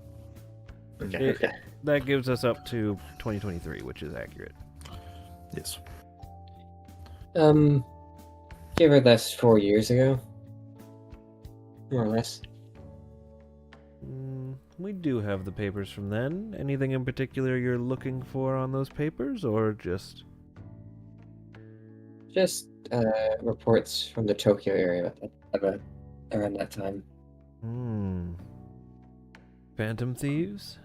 Okay. That gives us up to 2023, which is accurate. Yes. Give or less 4 years ago. More or less. We do have the papers from then. Anything in particular you're looking for on those papers, or just... Just reports from the Tokyo area around that time. Phantom thieves?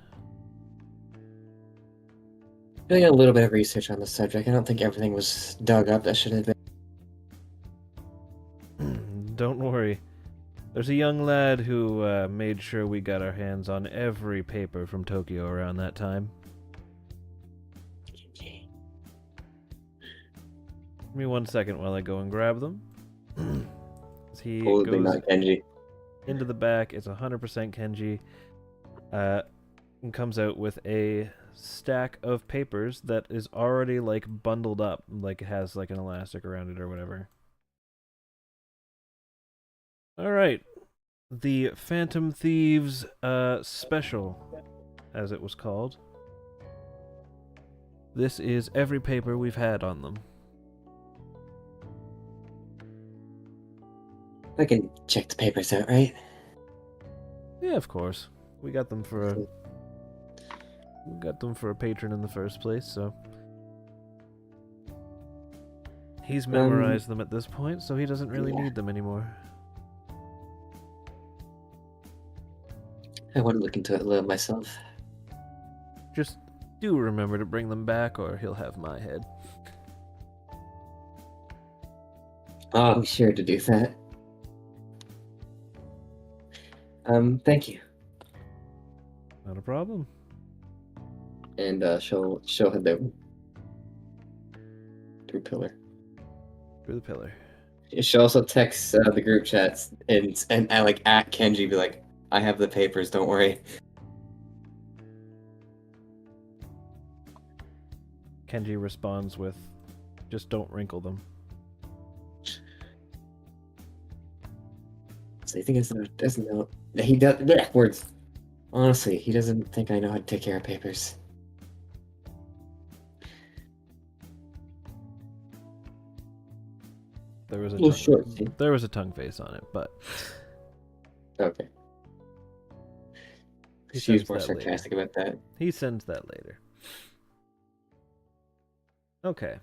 Doing a little bit of research on the subject. I don't think everything was dug up that should have been. Don't worry. There's a young lad who made sure we got our hands on every paper from Tokyo around that time. Give me 1 second while I go and grab them. He Probably goes not Kenji. into the back. It's 100% Kenji. And comes out with a stack of papers that is already like bundled up, like it has like an elastic around it or whatever. All right, the Phantom Thieves special, as it was called. This is every paper we've had on them. I can check the papers out, right? Yeah, of course. We got them for a patron in the first place, so he's memorized them at this point, so he doesn't really need them anymore. I want to look into it a little myself. Just do remember to bring them back, or he'll have my head. I'll be sure to do that. Thank you. Not a problem. And she'll head there. Through pillar. Through the pillar. She'll also text the group chats and like at Kenji, be like, I have the papers, don't worry. Kenji responds with, just don't wrinkle them. So you think he doesn't know? He does. Words. Honestly, he doesn't think I know how to take care of papers. There was a Well, tongue, sure. there was a tongue face on it, but Okay. He She's sends more that later. sarcastic about that. he sends that later. Okay.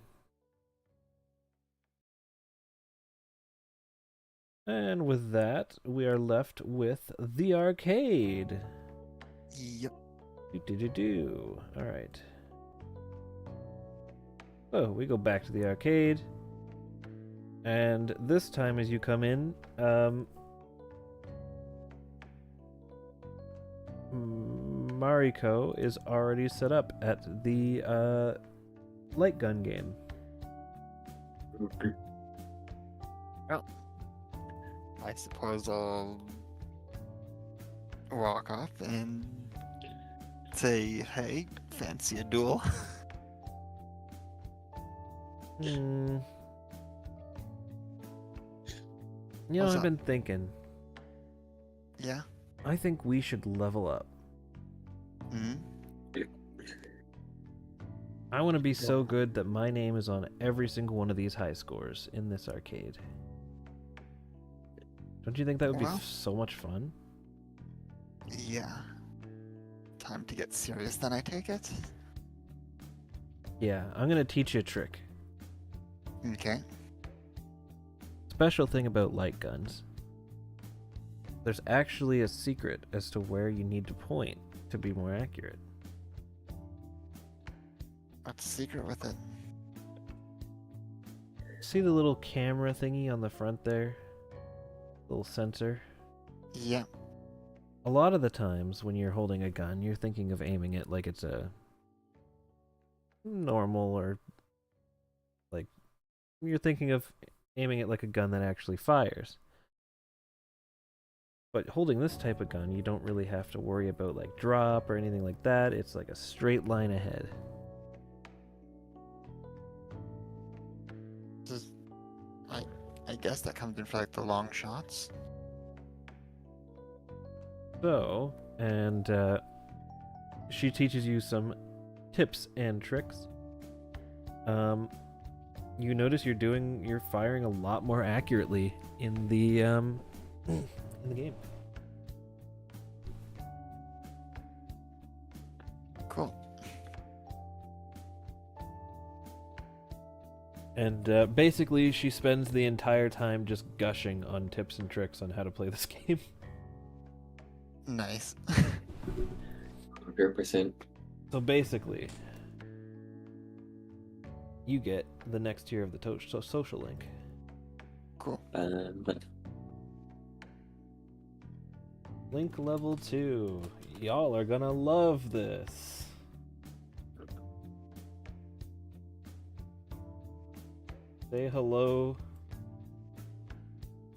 And with that, we are left with the arcade. Yep. Do. All right. So we go back to the arcade, and this time, as you come in, Mariko is already set up at the light gun game. I suppose I'll walk up and say, hey, fancy a duel? You know, What's I've up? been thinking. Yeah? I think we should level up. Hmm? I want to be so good that my name is on every single one of these high scores in this arcade. Don't you think that would be Well. so much fun? Yeah. Time to get serious then, I take it? Yeah, I'm going to teach you a trick. Okay. Special thing about light guns. There's actually a secret as to where you need to point to be more accurate. What's the secret with it? See the little camera thingy on the front there? Little sensor? Yeah. A lot of the times when you're holding a gun, you're thinking of aiming it like it's a normal or like you're thinking of aiming it like a gun that actually fires. But holding this type of gun, you don't really have to worry about like drop or anything like that. It's like a straight line ahead. Just, I guess that comes in for like the long shots. So, and she teaches you some tips and tricks. You notice you're firing a lot more accurately in the in the game. Cool. And basically, she spends the entire time just gushing on tips and tricks on how to play this game. Nice. 100%. So basically, you get the next tier of the social link. Cool. Link level 2. Y'all are gonna love this. Say hello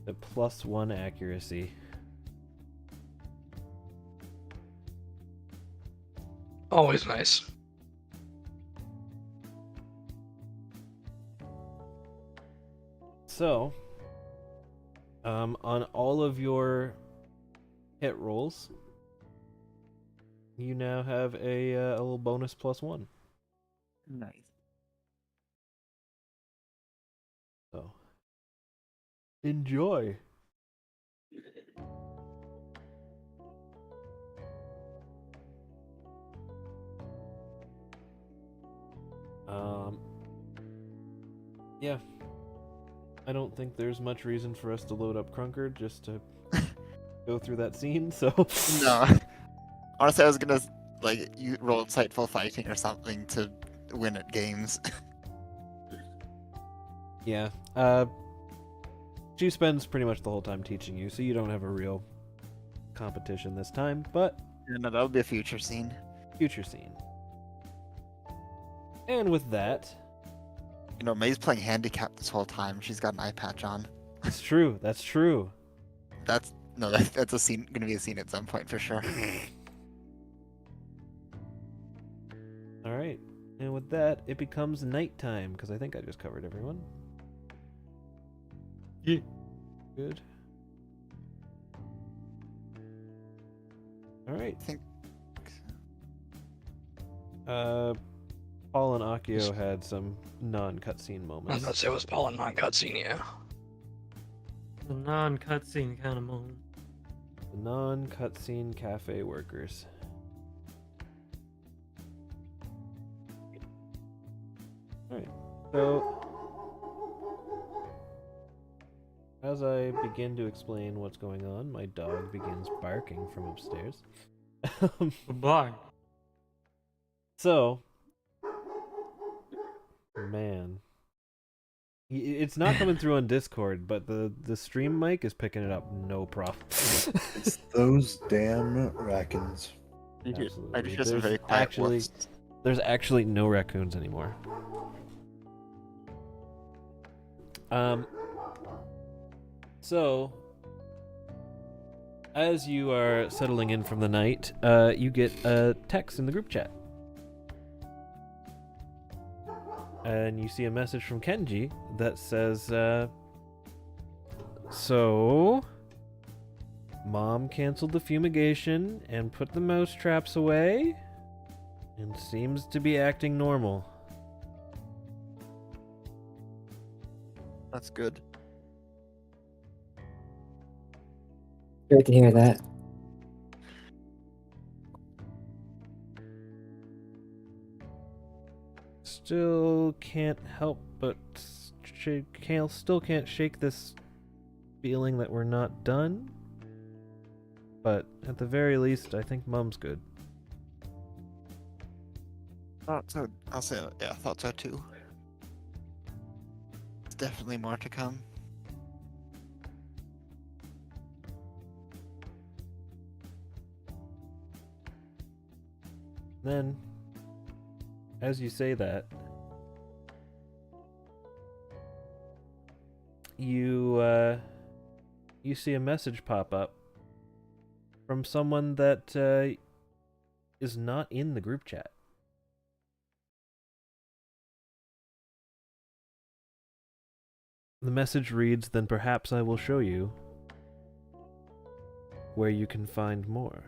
to +1 accuracy. Always nice. So, on all of your hit rolls, you now have a little bonus +1. Nice. So, enjoy. Yeah. I don't think there's much reason for us to load up Crunker just to go through that scene, so... No. Honestly, I was gonna, like, you roll insightful fighting or something to win at games. Yeah. She spends pretty much the whole time teaching you, so you don't have a real competition this time, but Yeah, no, that would be a future scene. future scene. And with that, You know, May's playing handicap this whole time. She's got an eye patch on. it's true. That's true. That's a scene. Gonna be a scene at some point for sure. All right. And with that, it becomes nighttime because I think I just covered everyone. Yeah. Good. All right. I think. Paul and Akio had some non-cutscene I was moments. about to say it was Paul and non cutscene, yeah. The non-cutscene kind of moment. The non-cutscene cafe workers. Alright, so as I begin to explain what's going on, my dog begins barking from upstairs. Goodbye. So, man. It's not coming through on Discord, but the stream mic is picking it up no problem. It's those damn raccoons. I do Absolutely. just a very quiet whoops. There's actually no raccoons anymore. So, as you are settling in from the night, you get a text in the group chat. And you see a message from Kenji that says, so, Mom canceled the fumigation and put the mouse traps away and seems to be acting normal. That's good. Great to hear that. Still can't help but still can't shake this feeling that we're not done. But at the very least, I think Mom's good. Thought so. I'll say, yeah, thought so too. There's definitely more to come. Then, as you say that, you see a message pop up from someone that is not in the group chat. The message reads, "Then perhaps I will show you where you can find more."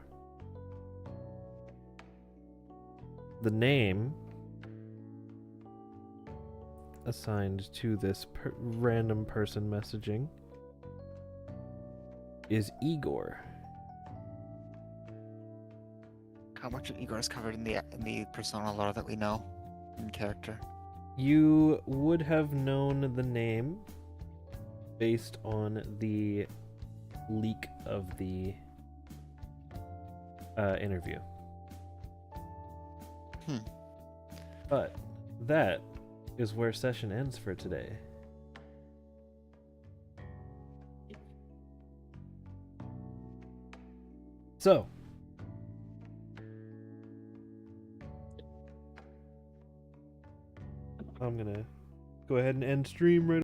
The name assigned to this random person messaging is Igor. How much of Igor is covered in the persona lore that we know in character? You would have known the name based on the leak of the interview. But that is where session ends for today. So, I'm gonna go ahead and end stream right